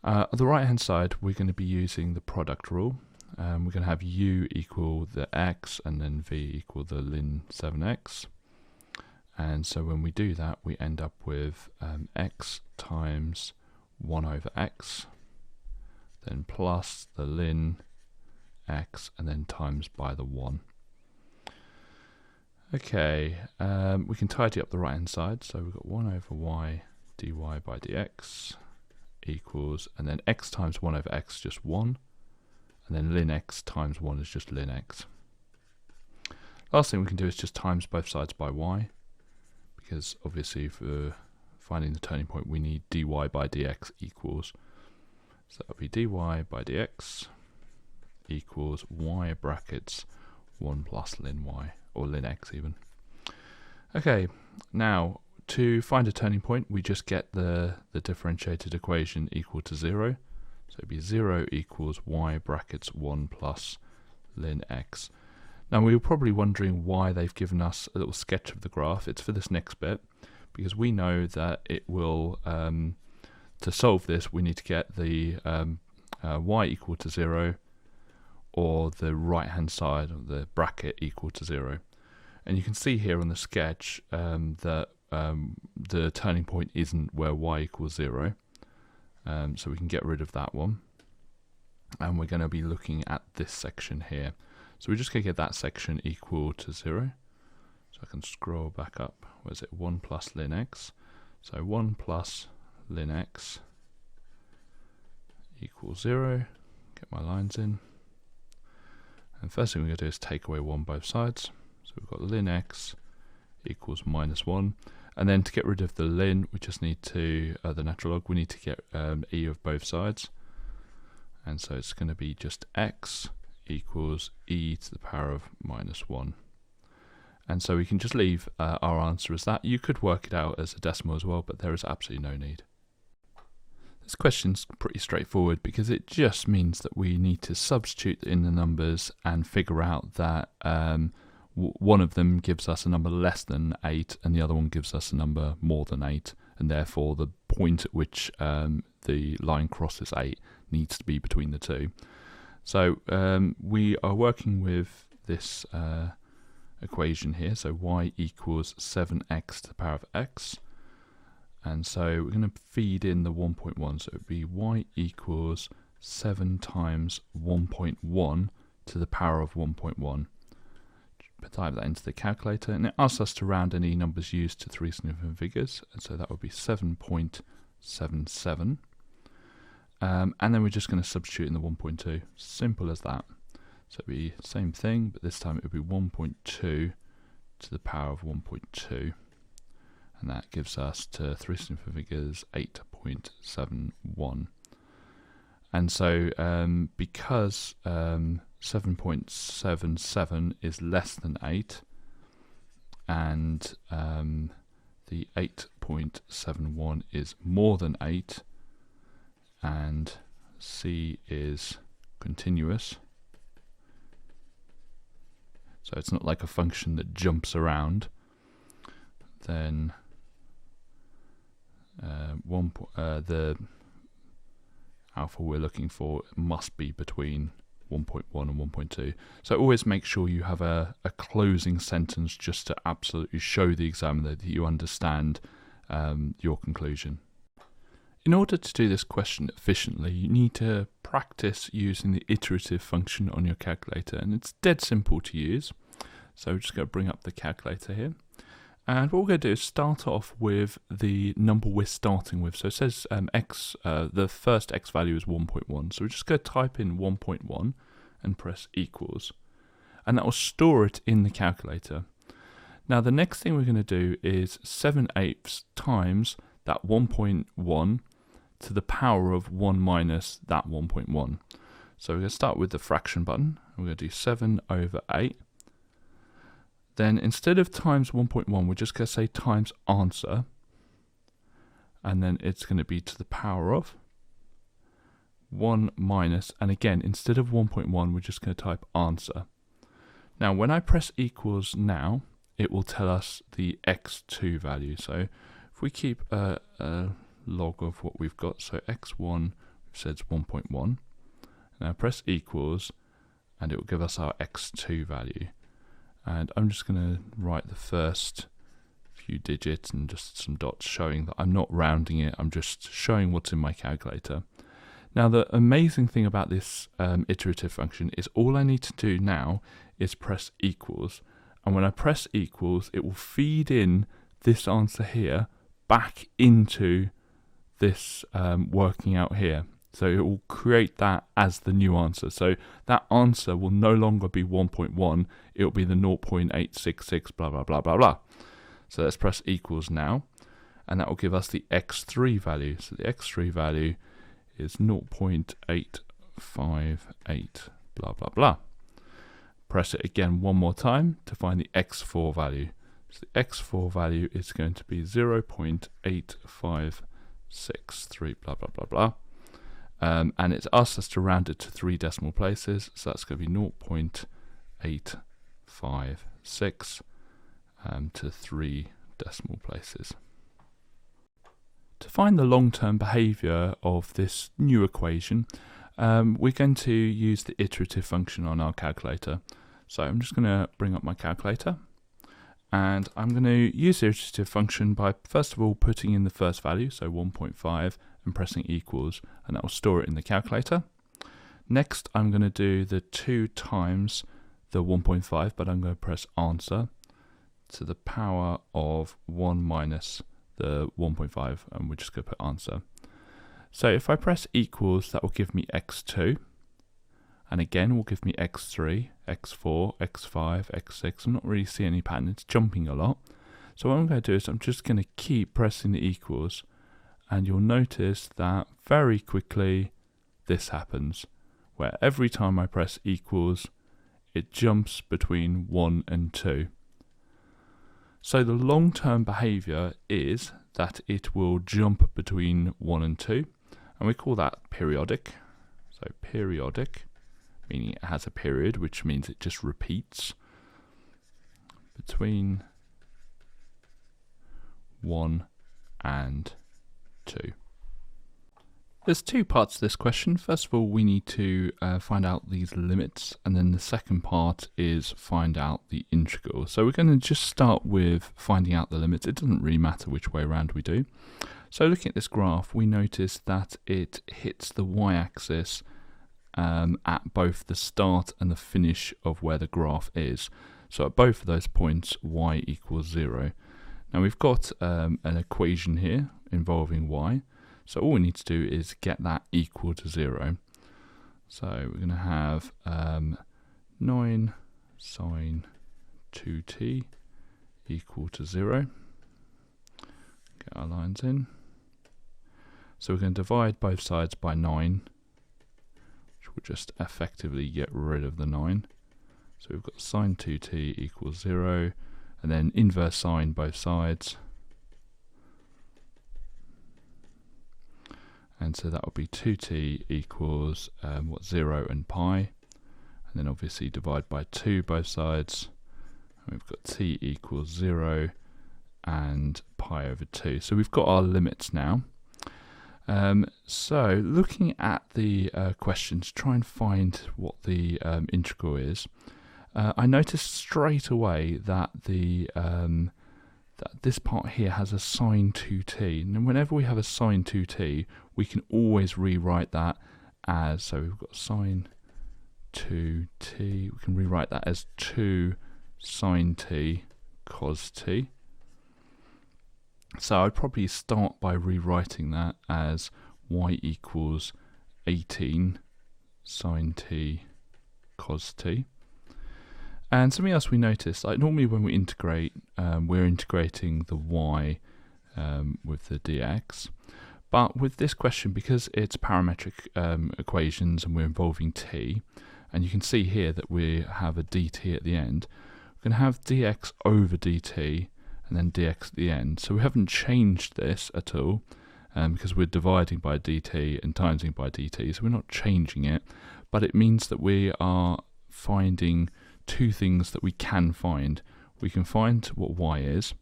On the right-hand side, we're going to be using the product rule. We're going to have u equal the x and then v equal the ln 7x. And so when we do that, we end up with x times 1 over x, then plus the ln x, and then times by the 1. Okay, we can tidy up the right hand side, so we've got 1 over y dy by dx equals, and then x times 1 over x, just 1, and then ln x times 1 is just ln x. Last thing we can do is just times both sides by y, because obviously for finding the turning point we need dy by dx equals, so that would be dy by dx equals y brackets 1 plus ln y, or ln x even. Okay, now to find a turning point, we just get the differentiated equation equal to 0. So it'd be 0 equals y brackets 1 plus ln x. Now we were probably wondering why they've given us a little sketch of the graph. It's for this next bit, because we know that it will, to solve this, we need to get the y equal to 0, or the right hand side of the bracket equal to 0. And you can see here on the sketch that the turning point isn't where y equals 0, so we can get rid of that one, and we're going to be looking at this section here. So we're just going to get that section equal to 0. So I can scroll back up. Where is it? 1 plus ln x. So 1 plus ln x equals 0. Get my lines in. And first thing we're going to do is take away 1 both sides. So we've got ln x equals minus 1. And then to get rid of the ln, we just need to, the natural log, we need to get e of both sides. And so it's going to be just x equals e to the power of minus 1. And so we can just leave our answer as that. You could work it out as a decimal as well, but there is absolutely no need. This question's pretty straightforward because it just means that we need to substitute in the numbers and figure out that one of them gives us a number less than 8 and the other one gives us a number more than 8, and therefore the point at which the line crosses 8 needs to be between the two. So we are working with this equation here, so y equals 7x to the power of x, and so we're going to feed in the 1.1, so it would be y equals 7 times 1.1 to the power of 1.1. Type that into the calculator, and it asks us to round any numbers used to 3 significant figures, and so that would be 7.77. And then we're just going to substitute in the 1.2. Simple as that. So it'd be the same thing, but this time it would be 1.2 to the power of 1.2. And that gives us to 3 significant figures 8.71. And so because 7.77 is less than 8, and the 8.71 is more than 8, and c is continuous, so it's not like a function that jumps around, then the alpha we're looking for must be between 1.1 and 1.2. So always make sure you have a closing sentence just to absolutely show the examiner that you understand your conclusion. In order to do this question efficiently, you need to practice using the iterative function on your calculator, and it's dead simple to use. So we're just going to bring up the calculator here. And what we're going to do is start off with the number we're starting with. So it says the first x value is 1.1. So we're just going to type in 1.1 and press equals. And that will store it in the calculator. Now the next thing we're going to do is 7/8 times that 1.1 to the power of 1 minus that 1.1. So we're going to start with the fraction button. We're going to do 7/8. Then instead of times 1.1, we're just going to say times answer. And then it's going to be to the power of 1 minus, and again, instead of 1.1, we're just going to type answer. Now, when I press equals now, it will tell us the x2 value. So if we keep a log of what we've got, so x1 says 1.1. Now press equals, and it will give us our x2 value. And I'm just going to write the first few digits and just some dots showing that I'm not rounding it, I'm just showing what's in my calculator. Now the amazing thing about this iterative function is all I need to do now is press equals, and when I press equals it will feed in this answer here back into this working out here. So it will create that as the new answer. So that answer will no longer be 1.1, it will be the 0.866 blah blah blah blah blah. So let's press equals now, and that will give us the x3 value. So the x3 value is 0.858 blah blah blah. Press it again one more time to find the x4 value. So the x4 value is going to be 0.8563 blah blah blah blah. And it's asked us to round it to 3 decimal places, so that's going to be 0.856 to 3 decimal places. To find the long-term behaviour of this new equation, we're going to use the iterative function on our calculator. So I'm just going to bring up my calculator, and I'm going to use the iterative function by first of all putting in the first value, so 1.5, and pressing equals, and that will store it in the calculator. Next I'm going to do the 2 times the 1.5, but I'm going to press answer to the power of 1 minus the 1.5, and we're just going to put answer. So if I press equals, that will give me x2, and again will give me x3, x4, x5, x6. I'm not really seeing any pattern, it's jumping a lot. So what I'm going to do is I'm just going to keep pressing the equals, and you'll notice that very quickly this happens, where every time I press equals, it jumps between 1 and 2. So the long-term behaviour is that it will jump between 1 and 2, and we call that periodic. So periodic, meaning it has a period, which means it just repeats between 1 and 2. There's 2 parts to this question. First of all, we need to find out these limits, and then the second part is find out the integral. So we're going to just start with finding out the limits. It doesn't really matter which way around we do. So looking at this graph, we notice that it hits the y-axis at both the start and the finish of where the graph is. So at both of those points, y equals 0. Now we've got an equation here involving y. So all we need to do is get that equal to 0. So we're going to have 9 sine 2t equal to 0. Get our lines in. So we're going to divide both sides by 9, which will just effectively get rid of the 9. So we've got sine 2t equals 0, and then inverse sine both sides. And so that will be 2t equals 0 and pi, and then obviously divide by 2 both sides, and we've got t equals 0 and pi over 2. So we've got our limits now. So looking at the question to try and find what the integral is, I noticed straight away that the that this part here has a sine 2t. And whenever we have a sine 2t, we can always rewrite that as, so we've got sine 2t, we can rewrite that as 2 sine t cos t. So I'd probably start by rewriting that as y equals 18 sine t cos t. And something else we noticed, like normally when we integrate, we're integrating the y with the dx. But with this question, because it's parametric equations and we're involving t, and you can see here that we have a dt at the end, we're going to have dx over dt and then dx at the end. So we haven't changed this at all because we're dividing by dt and timesing by dt, so we're not changing it. But it means that we are finding two things that we can find. We can find what y is,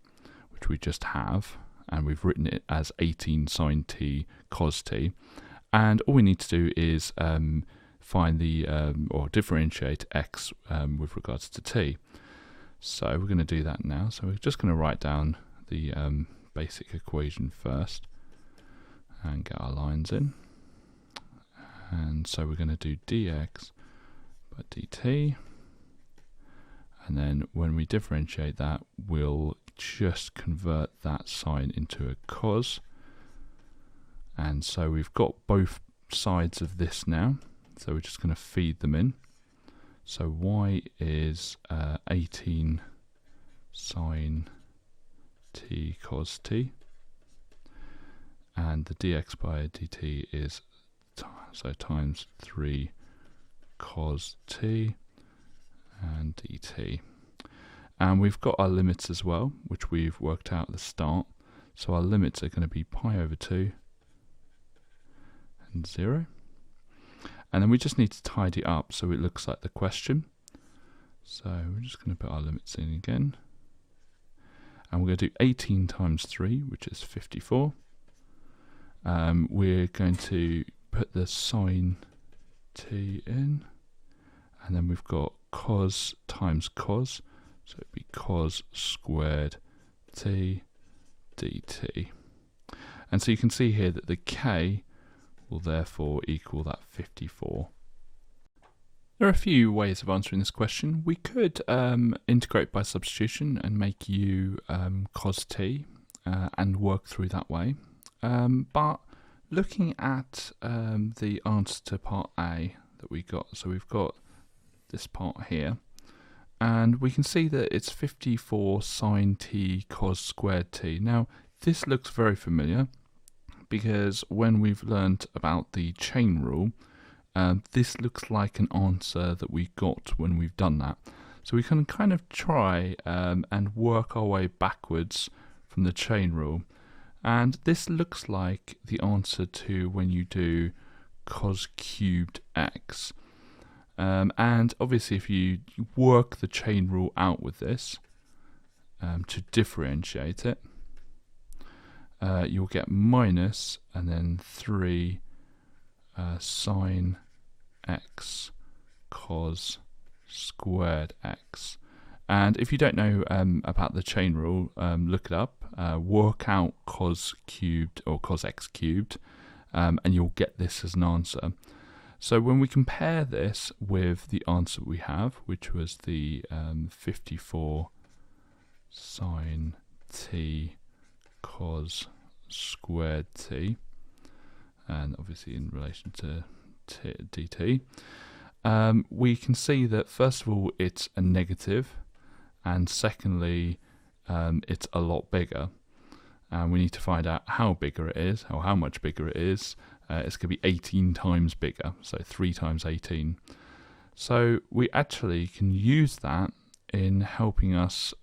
which we just have, and we've written it as 18 sine t cos t. And all we need to do is find the, or differentiate x with regards to t. So we're going to do that now. So we're just going to write down the basic equation first and get our lines in. And so we're going to do dx by dt. And then when we differentiate that, we'll just convert that sine into a cos. And so we've got both sides of this now. So we're just going to feed them in. So y is 18 sine t cos t. And the dx by dt is so times 3 cos t and dt. And we've got our limits as well, which we've worked out at the start. So our limits are going to be pi over 2 and 0. And then we just need to tidy up so it looks like the question. So we're just going to put our limits in again. And we're going to do 18 times 3, which is 54. We're going to put the sine t in. And then we've got cos times cos. So it'd be cos squared t dt. And so you can see here that the k will therefore equal that 54. There are a few ways of answering this question. We could integrate by substitution and make u cos t and work through that way. But looking at the answer to part A that we got, so we've got this part here, and we can see that it's 54 sine t cos squared t. Now, this looks very familiar because when we've learned about the chain rule, this looks like an answer that we got when we've done that. So we can kind of try and work our way backwards from the chain rule. And this looks like the answer to when you do cos cubed x. And obviously if you work the chain rule out with this to differentiate it, you'll get minus and then 3 sine x cos squared x. And if you don't know about the chain rule, look it up, work out cos cubed or cos x cubed, and you'll get this as an answer. So when we compare this with the answer we have, which was the 54 sine t cos squared t, and obviously in relation to dt, we can see that first of all it's a negative, and secondly it's a lot bigger, and we need to find out how bigger it is, or how much bigger it is. It's going to be 18 times bigger, so 3 times 18. So we actually can use that in helping us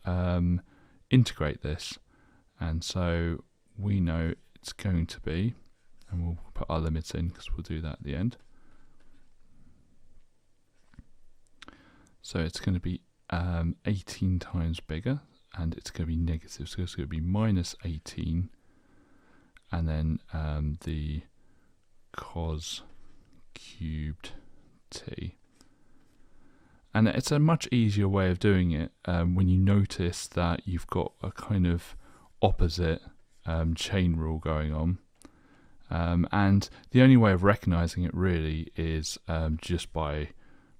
integrate this. And so we know it's going to be, and we'll put our limits in because we'll do that at the end. So it's going to be 18 times bigger, and it's going to be negative. So it's going to be minus 18, and then the cos cubed t. And it's a much easier way of doing it when you notice that you've got a kind of opposite chain rule going on. And the only way of recognizing it really is just by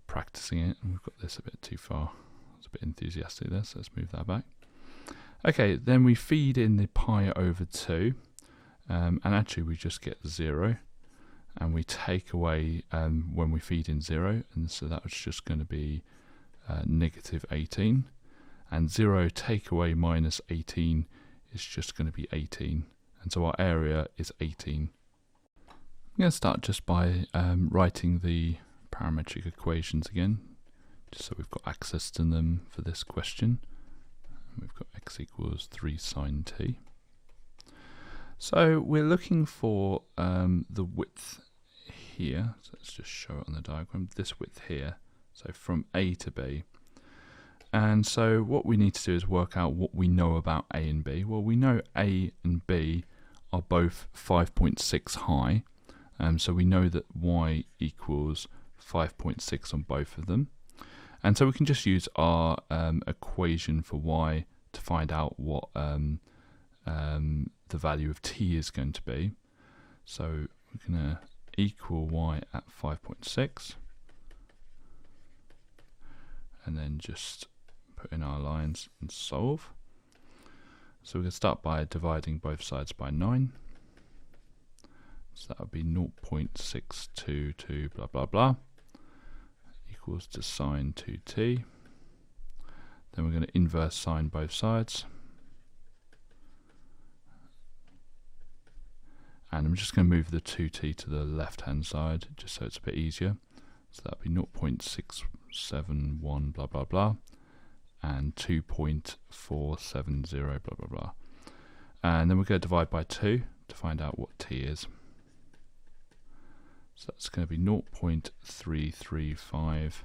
practicing it. And we've got this a bit too far. I was a bit enthusiastic there, so let's move that back. Okay, then we feed in the pi over 2, and actually we just get 0, and we take away when we feed in 0, and so that was just going to be negative 18, and 0 take away minus 18 is just going to be 18, and so our area is 18. I'm going to start just by writing the parametric equations again, just so we've got access to them for this question. We've got x equals 3 sine t. So we're looking for the width here. So let's just show it on the diagram. This width here. So from A to B. And so what we need to do is work out what we know about A and B. Well, we know A and B are both 5.6 high. So we know that y equals 5.6 on both of them. And so we can just use our equation for y to find out what the value of t is going to be. So we're going to equal y at 5.6. And then just put in our lines and solve. So we're going to start by dividing both sides by 9. So that would be 0.622 blah blah blah equals to sine 2t. Then we're going to inverse sine both sides. And I'm just going to move the 2t to the left hand side just so it's a bit easier. So that would be 0.671 blah blah blah and 2.470 blah blah blah. And then we're going to divide by 2 to find out what t is. So that's going to be 0.335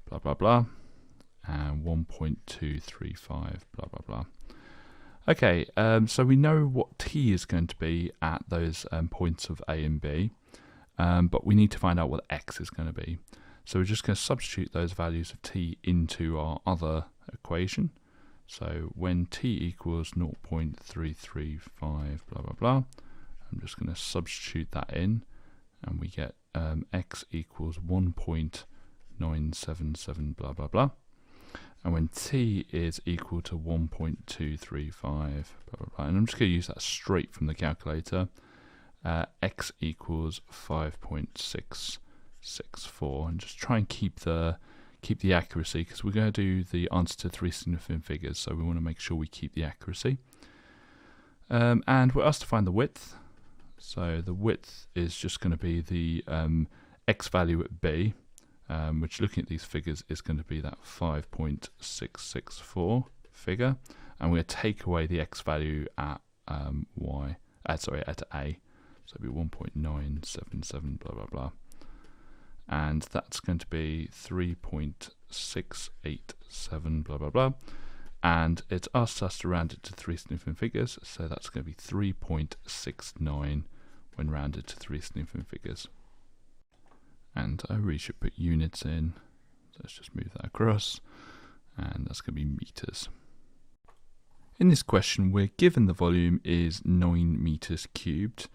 blah blah blah and 1.235 blah blah blah. Okay, so we know what t is going to be at those points of A and B, but we need to find out what x is going to be. So we're just going to substitute those values of t into our other equation. So when t equals 0.335 blah blah blah, I'm just going to substitute that in, and we get x equals 1.977 blah blah blah. And when t is equal to 1.235 blah blah blah, and I'm just going to use that straight from the calculator, x equals 5.664, and just try and keep the accuracy, because we're going to do the answer to 3 significant figures, so we want to make sure we keep the accuracy. And we're asked to find the width. So the width is just going to be the x value at B, which, looking at these figures, is going to be that 5.664 figure, and we're going to take away the x value at at A, so it'll be 1.977 blah blah blah, and that's going to be 3.687 blah blah blah, and it's asked us to round it to 3 significant figures, so that's going to be 3.69 when rounded to 3 significant figures. And I really should put units in, so let's just move that across, and that's going to be meters. In this question, we're given the volume is 9 meters cubed,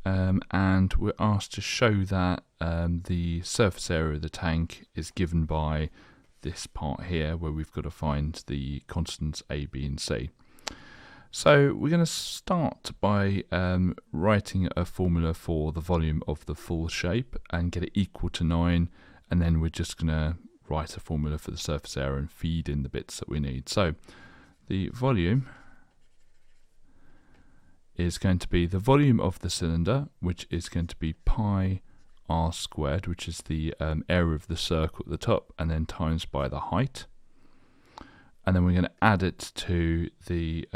and we're asked to show that the surface area of the tank is given by this part here, where we've got to find the constants A, B and C. So we're going to start by writing a formula for the volume of the full shape and get it equal to 9, and then we're just going to write a formula for the surface area and feed in the bits that we need. So the volume is going to be the volume of the cylinder, which is going to be pi r squared, which is the area of the circle at the top, and then times by the height. And then we're going to add it to the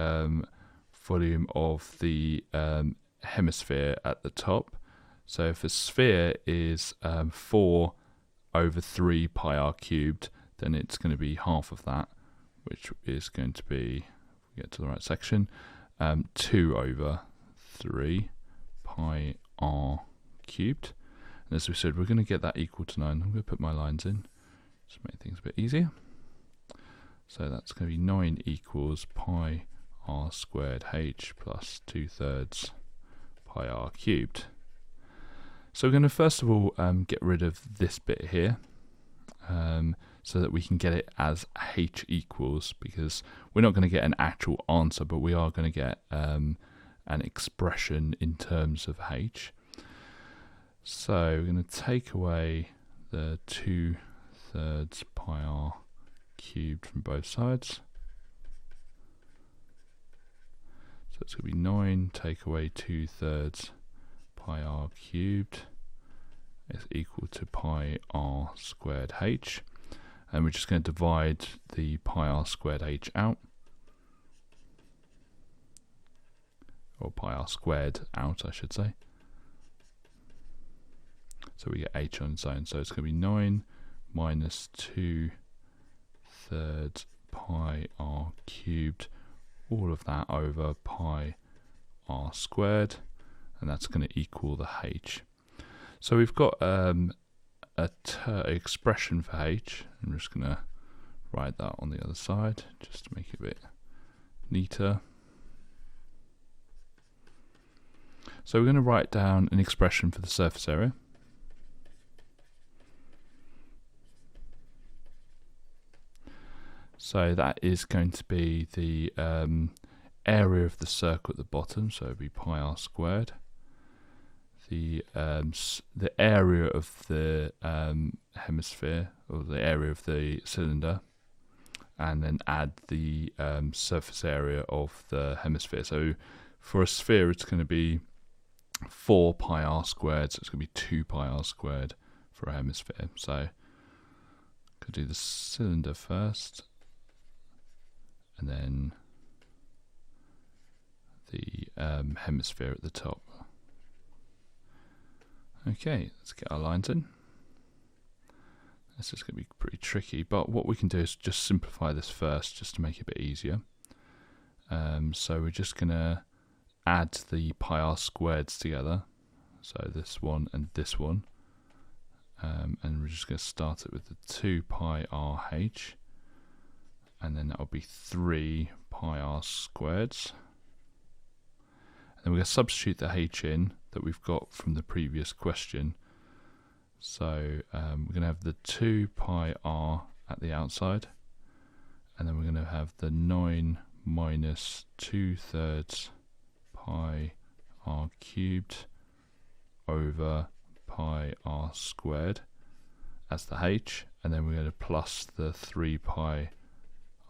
volume of the hemisphere at the top. So if a sphere is 4 over 3 pi r cubed, then it's going to be half of that, which is going to be, if we get to the right section, 2 over 3 pi r cubed. And as we said, we're going to get that equal to 9. I'm going to put my lines in just to make things a bit easier. So that's going to be 9 equals pi r squared h plus 2/3 pi r cubed. So we're going to first of all get rid of this bit here so that we can get it as h equals, because we're not going to get an actual answer, but we are going to get an expression in terms of h. So we're going to take away the 2/3 pi r cubed from both sides. So it's going to be 9 take away 2/3 pi r cubed is equal to pi r squared h. And we're just going to divide the pi r squared h out. Or pi r squared out, I should say. So we get h on its own. So it's going to be 9 minus 2/3 pi r cubed, all of that over pi r squared, and that's going to equal the h. So we've got an expression for h. I'm just going to write that on the other side just to make it a bit neater. So we're going to write down an expression for the surface area. So that is going to be the area of the circle at the bottom, so it would be pi r squared. The area of the hemisphere, or the area of the cylinder, and then add the surface area of the hemisphere. So for a sphere, it's going to be 4 pi r squared, so it's going to be 2 pi r squared for a hemisphere. So I could do the cylinder first, and then the hemisphere at the top. Okay, let's get our lines in. This is going to be pretty tricky, but what we can do is just simplify this first, just to make it a bit easier. So we're just going to add the pi r squareds together, so this one and this one, and we're just going to start it with the 2 pi r h, and then that will be 3 pi r squareds. And we're going to substitute the h in that we've got from the previous question. So we're going to have the 2 pi r at the outside, and then we're going to have the 9 minus 2/3 pi r cubed over pi r squared as the h, and then we're going to plus the 3 pi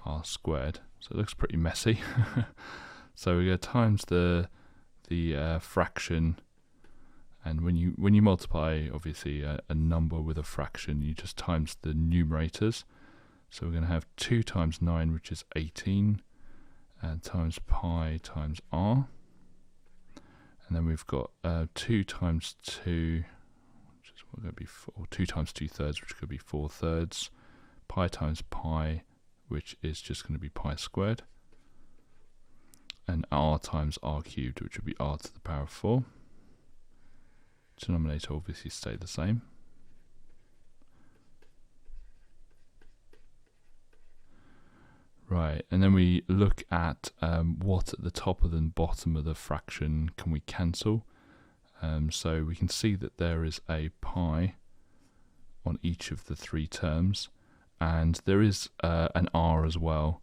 r squared. So it looks pretty messy. So we're going to times the fraction, and when you multiply obviously a number with a fraction, you just times the numerators. So we're going to have 2 times 9, which is 18, and times pi times r, and then we've got 2 times 2, which is going to be 4, 2 times 2/3, which could be 4/3, pi times pi, which is just going to be pi squared, and r times r cubed, which would be r to the power of 4. Denominator obviously stay the same. Right, and then we look at what at the top and the bottom of the fraction can we cancel. So we can see that there is a pi on each of the 3 terms, and there is an r as well.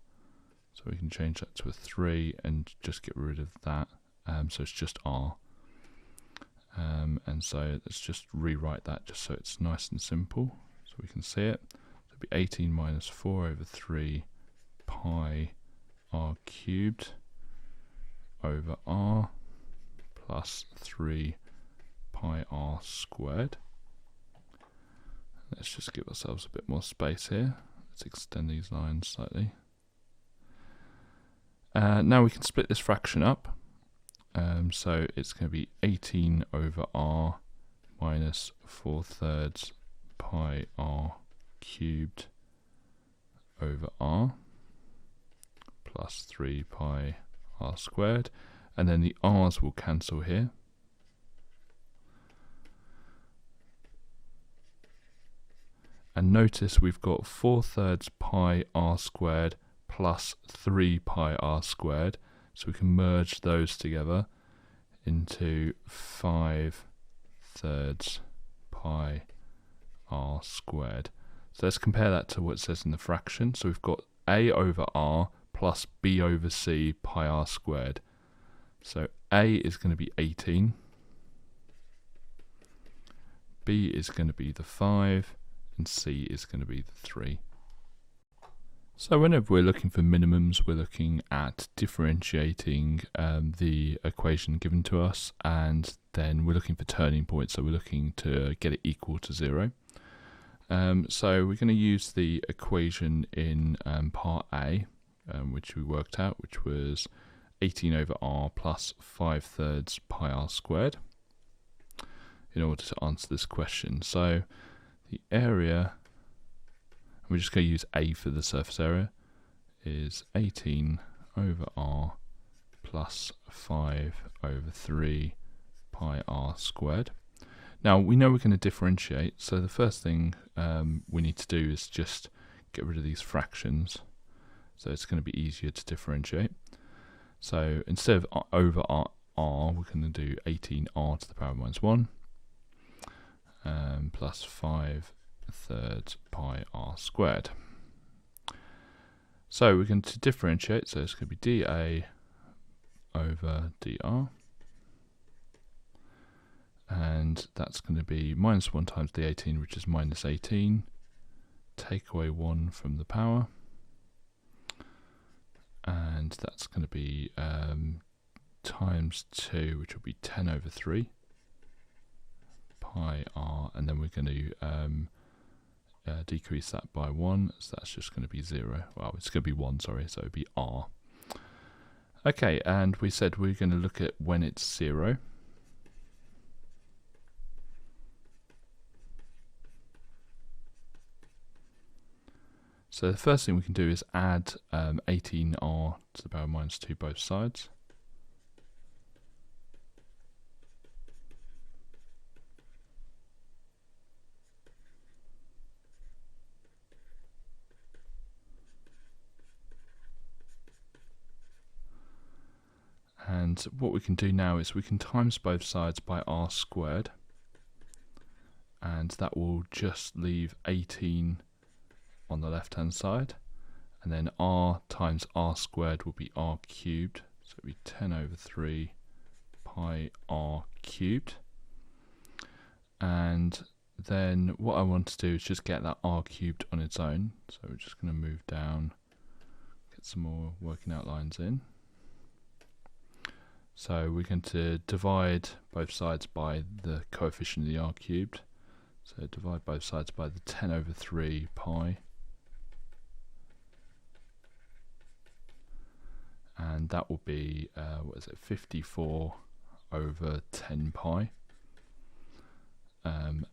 So we can change that to a 3 and just get rid of that. So it's just r. And so let's just rewrite that just so it's nice and simple, so we can see it. So it'll be 18 minus 4 over 3 pi r cubed over r plus 3 pi r squared. Let's just give ourselves a bit more space here. Let's extend these lines slightly. Now we can split this fraction up. So it's going to be 18 over r minus 4/3 pi r cubed over r plus 3 pi r squared, and then the r's will cancel here. And notice we've got 4/3 pi r squared plus 3 pi r squared. So we can merge those together into 5/3 pi r squared. So let's compare that to what it says in the fraction. So we've got a over r plus b over c pi r squared. So a is going to be 18, b is going to be the 5, and c is going to be the 3. So whenever we're looking for minimums, we're looking at differentiating the equation given to us, and then we're looking for turning points, so we're looking to get it equal to 0. So we're going to use the equation in part A, which we worked out, which was 18 over r plus 5/3 pi r squared, in order to answer this question. So the area, we're just going to use A for the surface area, is 18 over r plus 5/3 pi r squared. Now we know we're going to differentiate, so the first thing we need to do is just get rid of these fractions, so it's going to be easier to differentiate. So instead of over r, we're going to do 18r to the power of minus 1 plus 5/3 pi r squared. So we're going to differentiate, so it's going to be dA over dr, and that's going to be minus 1 times the 18, which is minus 18, take away 1 from the power, and that's going to be times 2, which will be 10 over 3 pi r, and then we're going to decrease that by 1, so that's just going to be 0. Well, it's going to be 1, sorry, so it would be r. Okay, and we said we're going to look at when it's 0. So the first thing we can do is add 18r to the power of minus 2 both sides. And what we can do now is we can times both sides by r squared, and that will just leave 18 on the left hand side, and then r times r squared will be r cubed, so it will be 10 over 3 pi r cubed. And then what I want to do is just get that r cubed on its own, so we're just going to move down, get some more working out lines in. So we're going to divide both sides by the coefficient of the r cubed, so divide both sides by the 10 over 3 pi, and that will be, 54 over 10 pi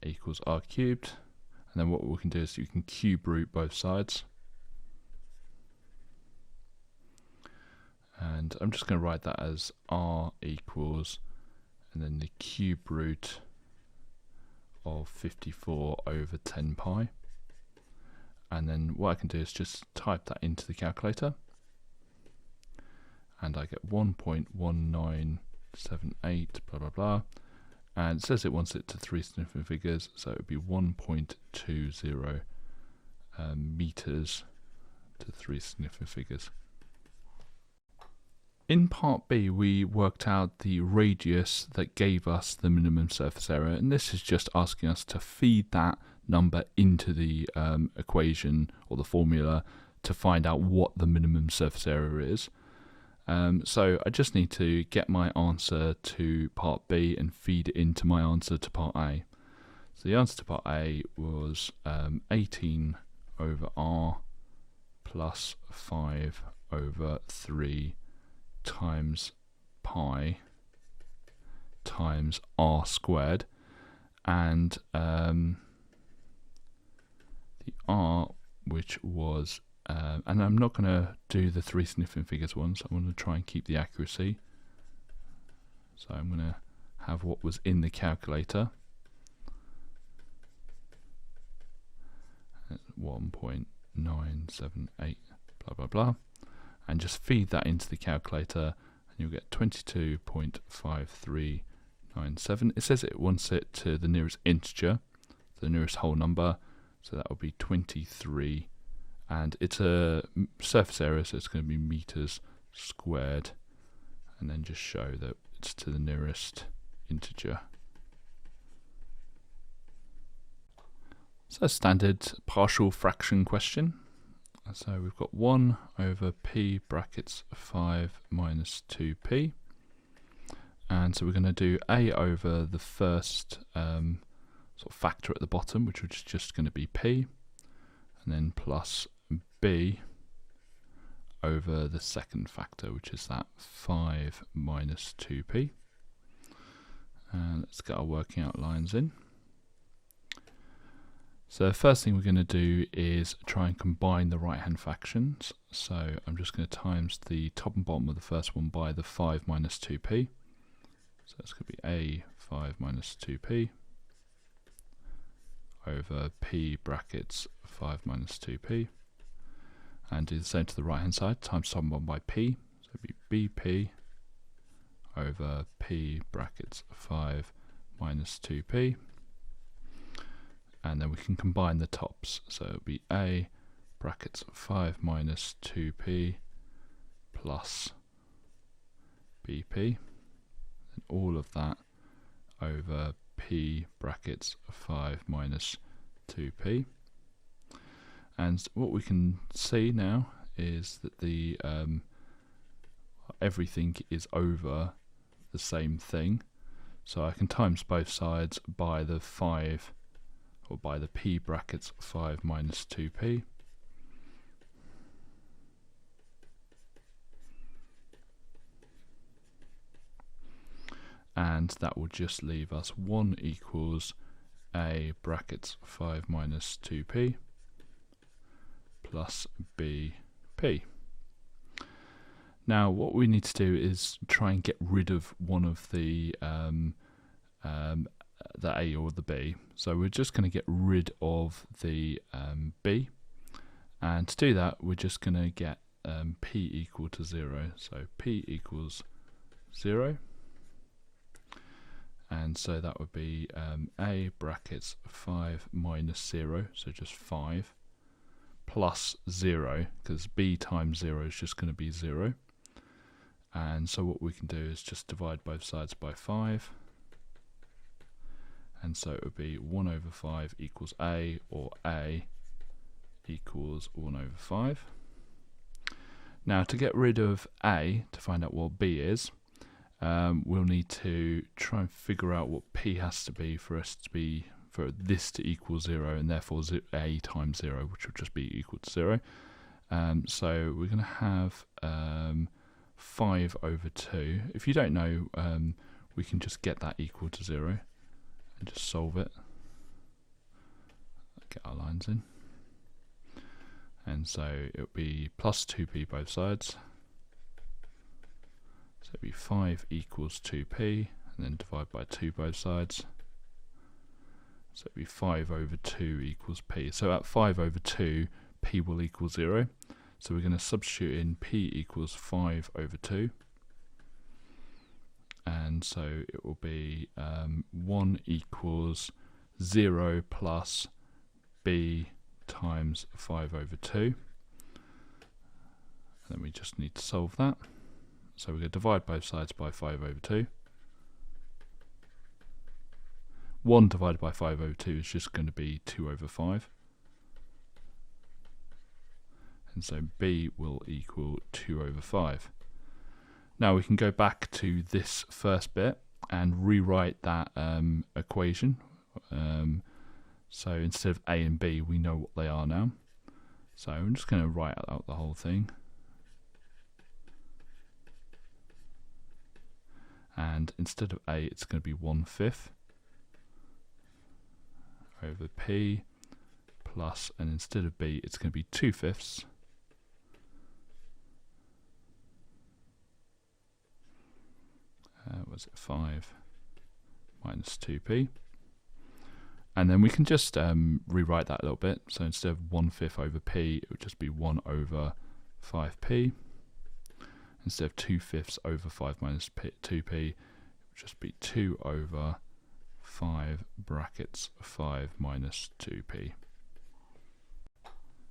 equals r cubed. And then what we can do is you can cube root both sides. And I'm just going to write that as r equals, and then the cube root of 54 over 10 pi. And then what I can do is just type that into the calculator, and I get 1.1978 blah blah blah, and it says it wants it to 3 significant figures, so it would be 1.20 meters to 3 significant figures. In part B, we worked out the radius that gave us the minimum surface area, and this is just asking us to feed that number into the equation or the formula to find out what the minimum surface area is. So I just need to get my answer to part B and feed it into my answer to part A. So the answer to part A was 18 over r plus 5 over 3 times pi times r squared, and the r, which was and I'm not going to do the 3 significant figures ones, I want to try and keep the accuracy, so I'm going to have what was in the calculator, 1.978 blah blah blah, and just feed that into the calculator, you'll get 22.5397. It says it wants it to the nearest integer, the nearest whole number, so that will be 23, and it's a surface area, so it's going to be meters squared, and then just show that it's to the nearest integer. So a standard partial fraction question. So we've got 1 over p brackets 5 minus 2p, and so we're going to do a over the first sort of factor at the bottom, which is just going to be p, and then plus b over the second factor, which is that 5 minus 2p. And let's get our working out lines in. So the first thing we're going to do is try and combine the right hand fractions. So I'm just going to times the top and bottom of the first one by the 5 minus 2p. So it's going to be a 5 minus 2p over p brackets 5 minus 2p, and do the same to the right hand side, times top and bottom by p, so it'll be bp over p brackets 5 minus 2p, and then we can combine the tops, so it'll be a brackets 5 minus 2p plus bp, and all of that over p brackets 5 minus 2p. And what we can see now is that the everything is over the same thing, so I can times both sides by the 5, or by the p brackets 5 minus 2p, and that will just leave us 1 equals a brackets 5 minus 2p plus bp. Now what we need to do is try and get rid of one of the a or the b. So we're just going to get rid of the b, and to do that we're just going to get p equal to 0. So p equals 0. And so that would be a brackets 5 minus 0, so just 5, plus 0, because b times 0 is just going to be 0. And so what we can do is just divide both sides by 5. And so it would be 1 over 5 equals a, or a equals 1 over 5. Now to get rid of a, to find out what b is, we'll need to try and figure out what p has to be for this to equal 0, and therefore a times 0, which will just be equal to 0. So we're going to have 5 over 2. If you don't know, we can just get that equal to 0 and just solve it. Get our lines in. And so it'll be plus 2p both sides. So it'll be 5 equals 2p, and then divide by 2 both sides. So it'll be 5 over 2 equals p. So at 5 over 2, p will equal 0. So we're going to substitute in p equals 5 over 2. And so it will be 1 equals 0 plus b times 5 over 2. And then we just need to solve that. So we're going to divide both sides by 5 over 2. 1 divided by 5 over 2 is just going to be 2 over 5. And so b will equal 2 over 5. Now we can go back to this first bit and rewrite that equation. So instead of a and b, we know what they are now. So I'm just going to write out the whole thing. And instead of a, it's going to be 1/5 over p plus, and instead of b, it's going to be 2/5 was it 5 minus 2p. And then we can just rewrite that a little bit. So instead of 1/5 over p, it would just be 1 over 5p. instead of 2/5 over 5 minus 2p, it would just be 2 over 5 brackets 5 minus 2p.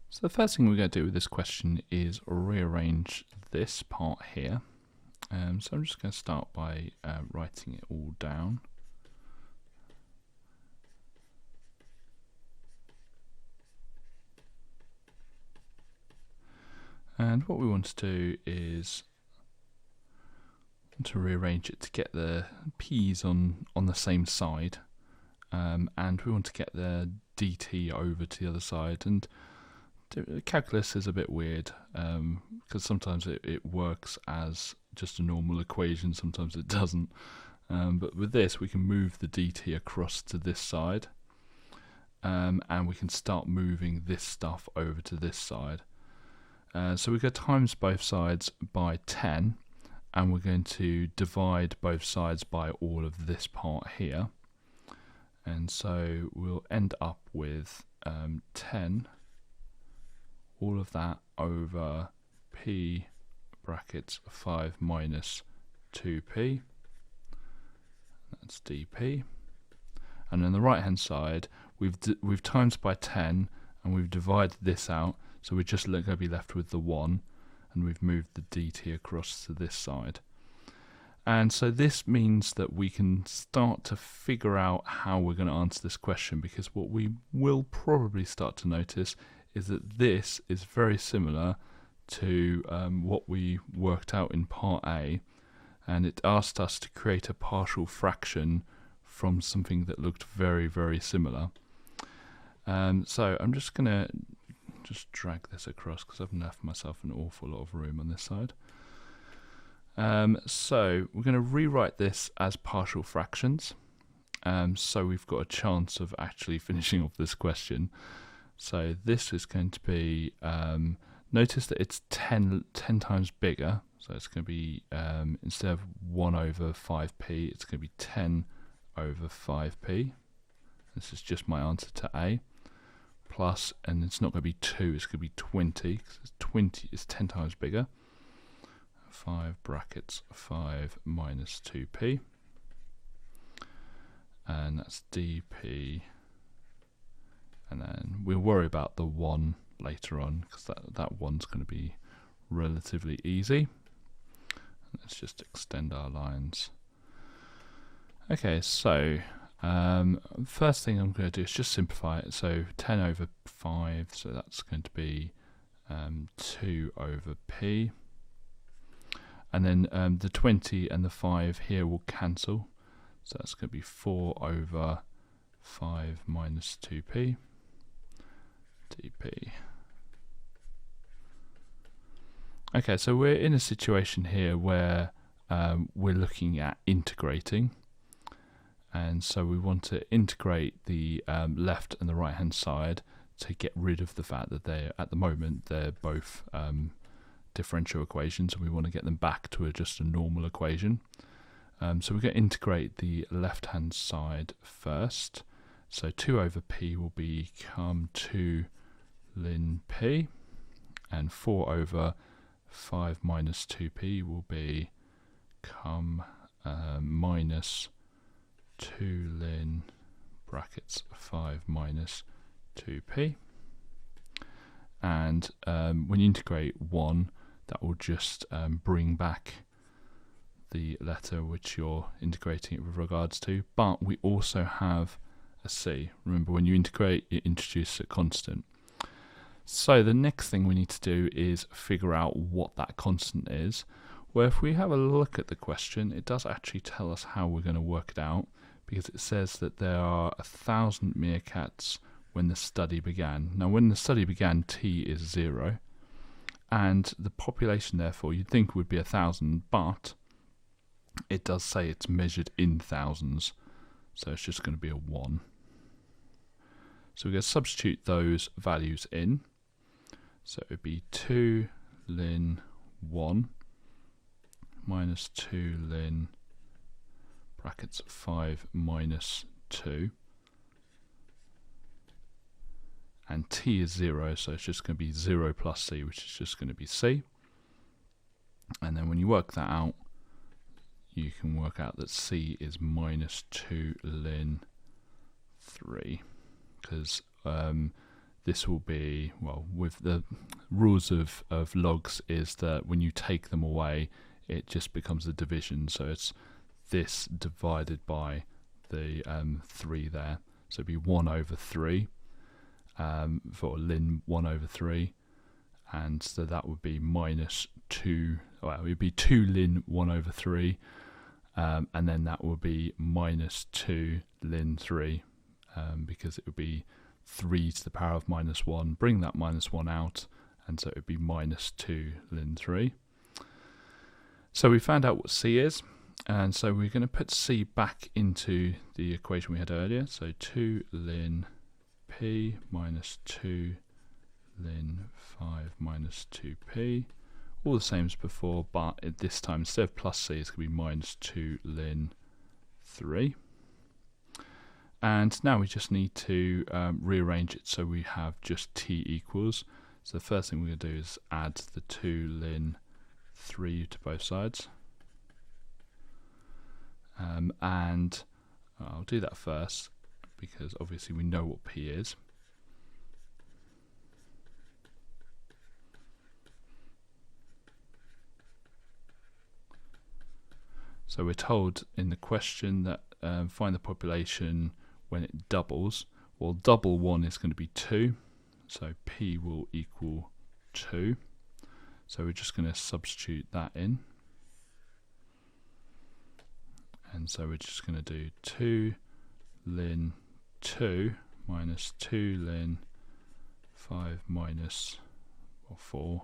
So the first thing we're going to do with this question is rearrange this part here. So I'm just going to start by writing it all down. And what we want to do is to rearrange it to get the p's on the same side, and we want to get the dt over to the other side. And calculus is a bit weird because sometimes it works as just a normal equation, sometimes it doesn't. But with this, we can move the dt across to this side, and we can start moving this stuff over to this side. So we're going to times both sides by 10, and we're going to divide both sides by all of this part here. And so we'll end up with 10, all of that over p brackets 5 minus 2p, that's dp. And on the right hand side, we've times by 10 and we've divided this out, so we're just going to be left with the 1, and we've moved the dt across to this side. And so this means that we can start to figure out how we're going to answer this question, because what we will probably start to notice is that this is very similar to what we worked out in part A, and it asked us to create a partial fraction from something that looked very, very similar. So I'm just going to drag this across because I've left myself an awful lot of room on this side. So we're going to rewrite this as partial fractions, so we've got a chance of actually finishing off this question. So this is going to be, notice that it's 10 times bigger, so it's going to be, instead of 1 over 5p, it's going to be 10 over 5p. This is just my answer to A. Plus, and it's not going to be 2, it's going to be 20, because 20 is 10 times bigger. 5 brackets 5 minus 2p, and that's dp, and then we'll worry about the 1 later on, because that one's going to be relatively easy. Let's just extend our lines. Okay, so first thing I'm going to do is just simplify it. So 10 over 5, so that's going to be 2 over p. And then the 20 and the 5 here will cancel. So that's going to be 4 over 5 minus 2p dp. Okay, so we're in a situation here where we're looking at integrating. And so we want to integrate the left and the right hand side to get rid of the fact that at the moment they're both differential equations, and we want to get them back to just a normal equation. So we're going to integrate the left hand side first. So 2 over p will become 2 ln p, and 4 over 5 minus 2p will become minus 2 ln brackets 5 minus 2p. And when you integrate 1, that will just bring back the letter which you're integrating it with regards to, but we also have a c. Remember, when you integrate, you introduce a constant. So the next thing we need to do is figure out what that constant is. Well, if we have a look at the question, it does actually tell us how we're going to work it out, because it says that there are 1,000 meerkats when the study began. Now, when the study began, t is 0, and the population, therefore, you'd think would be 1,000, but it does say it's measured in thousands, so it's just going to be a 1. So we're going to substitute those values in. So it would be 2 ln 1 minus 2 ln brackets 5 minus 2. And t is 0, so it's just going to be 0 plus c, which is just going to be c. And then when you work that out, you can work out that c is minus 2 ln 3, because this will be, well, with the rules of logs is that when you take them away, it just becomes a division. So it's this divided by the 3 there. So it'd be 1 over 3 for ln 1 over 3. And so that would be minus 2, well, it would be 2 ln 1 over 3. And then that would be minus 2 ln 3, because it would be 3 to the power of minus 1. Bring that minus 1 out, and so it would be minus 2 ln 3. So we found out what c is, and so we're going to put c back into the equation we had earlier. So 2 ln p minus 2 ln 5 minus 2p. All the same as before, but at this time, instead of plus c, it's going to be minus 2 ln 3. And now we just need to rearrange it so we have just t equals. So the first thing we're going to do is add the 2 ln 3 to both sides. And I'll do that first, because obviously we know what p is. So we're told in the question that find the population when it doubles. Well, double 1 is going to be 2, so p will equal 2. So we're just going to substitute that in. And so we're just going to do 2 ln 2 minus 2 ln 5 minus 4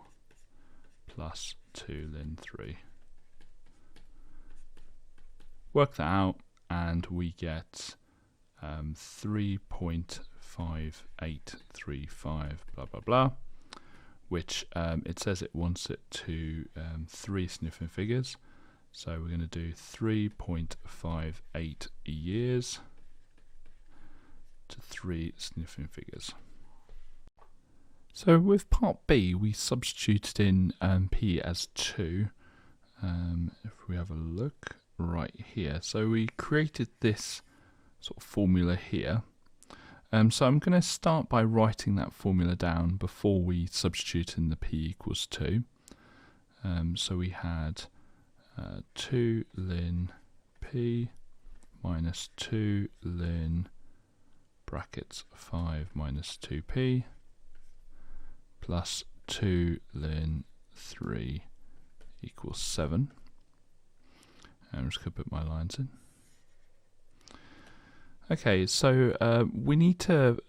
plus 2 ln 3. Work that out, and we get 3.5835 blah blah blah, which it says it wants it to 3 significant figures. So we're going to do 3.58 years to 3 significant figures. So with part B, we substituted in p as 2. If we have a look right here, so we created this sort of formula here. So I'm going to start by writing that formula down before we substitute in the p equals 2. So we had 2 ln p minus 2 ln brackets 5 minus 2p plus 2 ln 3 equals 7. I'm just going to put my lines in. Okay, so we need to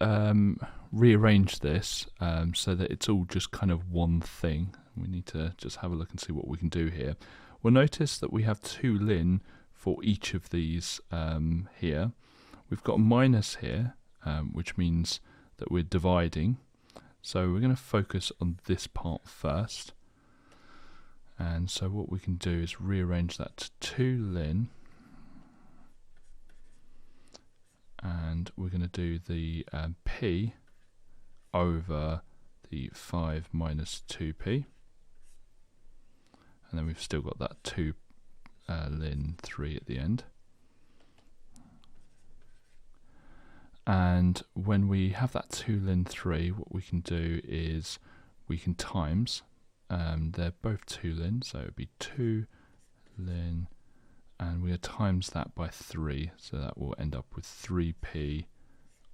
rearrange this so that it's all just kind of one thing. We need to just have a look and see what we can do here. We'll notice that we have 2 ln for each of these here. We've got a minus here, which means that we're dividing. So we're going to focus on this part first. And so what we can do is rearrange that to 2 ln, and we're going to do the p over the 5 minus 2p, and then we've still got that 2 ln 3 at the end. And when we have that 2 ln 3, what we can do is we can times. They're both 2 ln, so it would be 2 ln, and we're going to times that by 3, so that will end up with 3p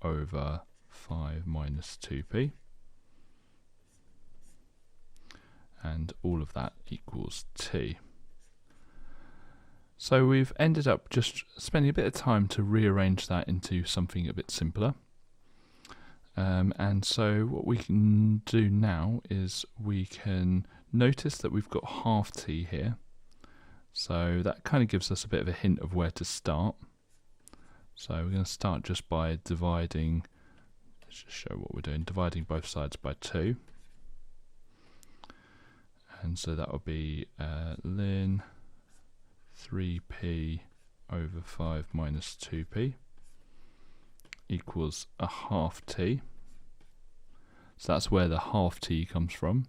over 5 minus 2p, and all of that equals t. So we've ended up just spending a bit of time to rearrange that into something a bit simpler. And so what we can do now is we can notice that we've got half t here. So that kind of gives us a bit of a hint of where to start. So we're going to start just by dividing, let's just show what we're doing, dividing both sides by 2. And so that would be ln 3p over 5 minus 2p equals a half t. So that's where the half t comes from.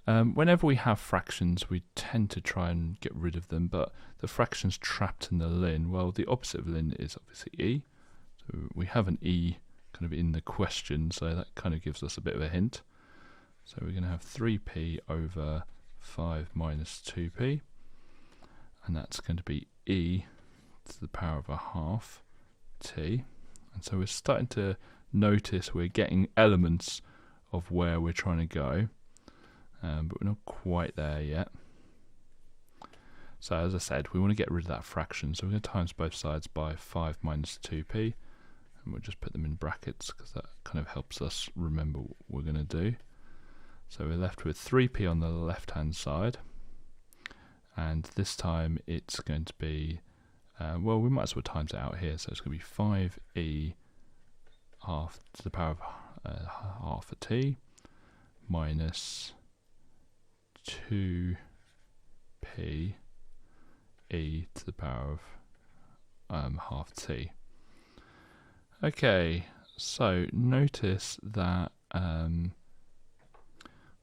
Whenever we have fractions, we tend to try and get rid of them, but the fractions trapped in the ln, well, the opposite of ln is obviously e. So we have an e kind of in the question, so that kind of gives us a bit of a hint. So we're going to have 3p over 5 minus 2p, and that's going to be e to the power of a half t. And so we're starting to notice we're getting elements of where we're trying to go, but we're not quite there yet. So as I said, we want to get rid of that fraction, so we're going to times both sides by 5 minus 2p, and we'll just put them in brackets because that kind of helps us remember what we're going to do. So we're left with 3p on the left hand side, and this time it's going to be, well, we might as well times it out here, so it's going to be 5e half to the power of half a t minus 2p e to the power of half t. Okay, so notice that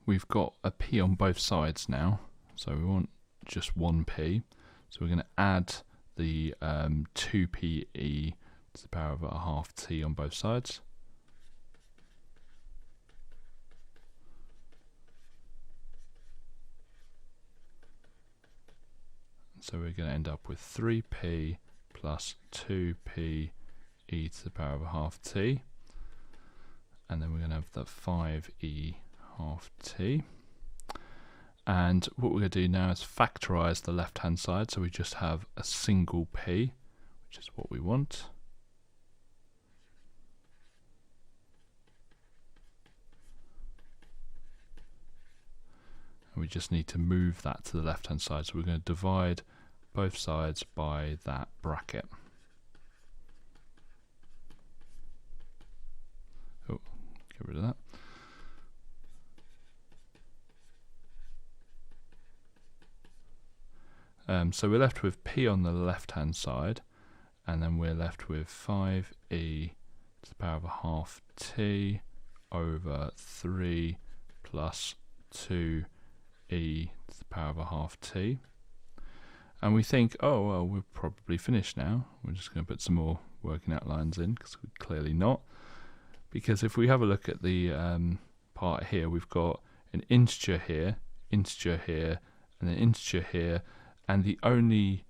we've got a p on both sides now, so we want just 1p, so we're going to add the 2p e to the power of a half t on both sides. So we're going to end up with 3p plus 2p e to the power of a half t, and then we're going to have the 5e half t. And what we're going to do now is factorise the left hand side, so we just have a single p, which is what we want. And we just need to move that to the left hand side, so we're going to divide both sides by that bracket. Oh, get rid of that. So we're left with p on the left hand side, and then we're left with 5e to the power of a half t over 3 plus 2e to the power of a half t. And we think, oh well, we're probably finished now. We're just going to put some more working out lines in, because we're clearly not. Because if we have a look at the part here, we've got an integer here, and an integer here, and the only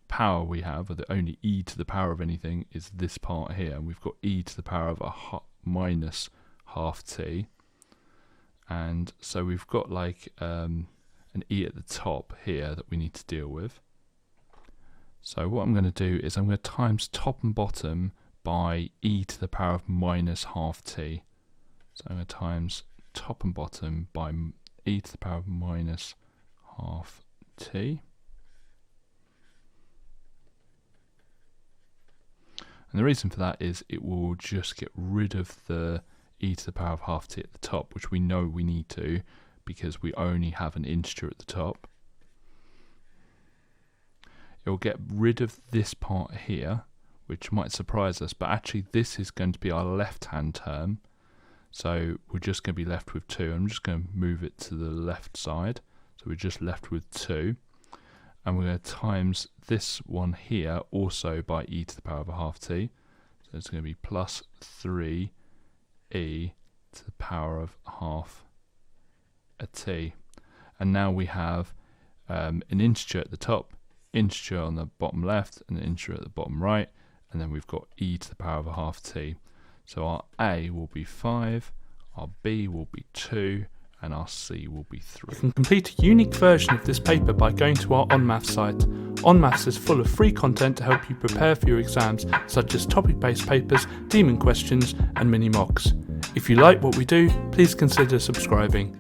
power we have, or the only e to the power of anything, is this part here, and we've got e to the power of a minus half t. And so we've got like an e at the top here that we need to deal with. So what I'm going to do is I'm going to times top and bottom by e to the power of minus half t. So I'm going to times top and bottom by e to the power of minus half t. And the reason for that is it will just get rid of the e to the power of half t at the top, which we know we need to because we only have an integer at the top. It will get rid of this part here, which might surprise us, but actually this is going to be our left hand term, so we're just going to be left with 2. I'm just going to move it to the left side, so we're just left with 2, and we're going to times this one here also by e to the power of a half t, so it's going to be plus 3 e to the power of half a t. And now we have an integer at the top, integer on the bottom left, and an integer at the bottom right, and then we've got e to the power of a half t. So our a will be 5, our b will be 2, and our c will be 3. You can complete a unique version of this paper by going to our OnMaths site. OnMaths is full of free content to help you prepare for your exams, such as topic-based papers, demon questions, and mini mocks. If you like what we do, please consider subscribing.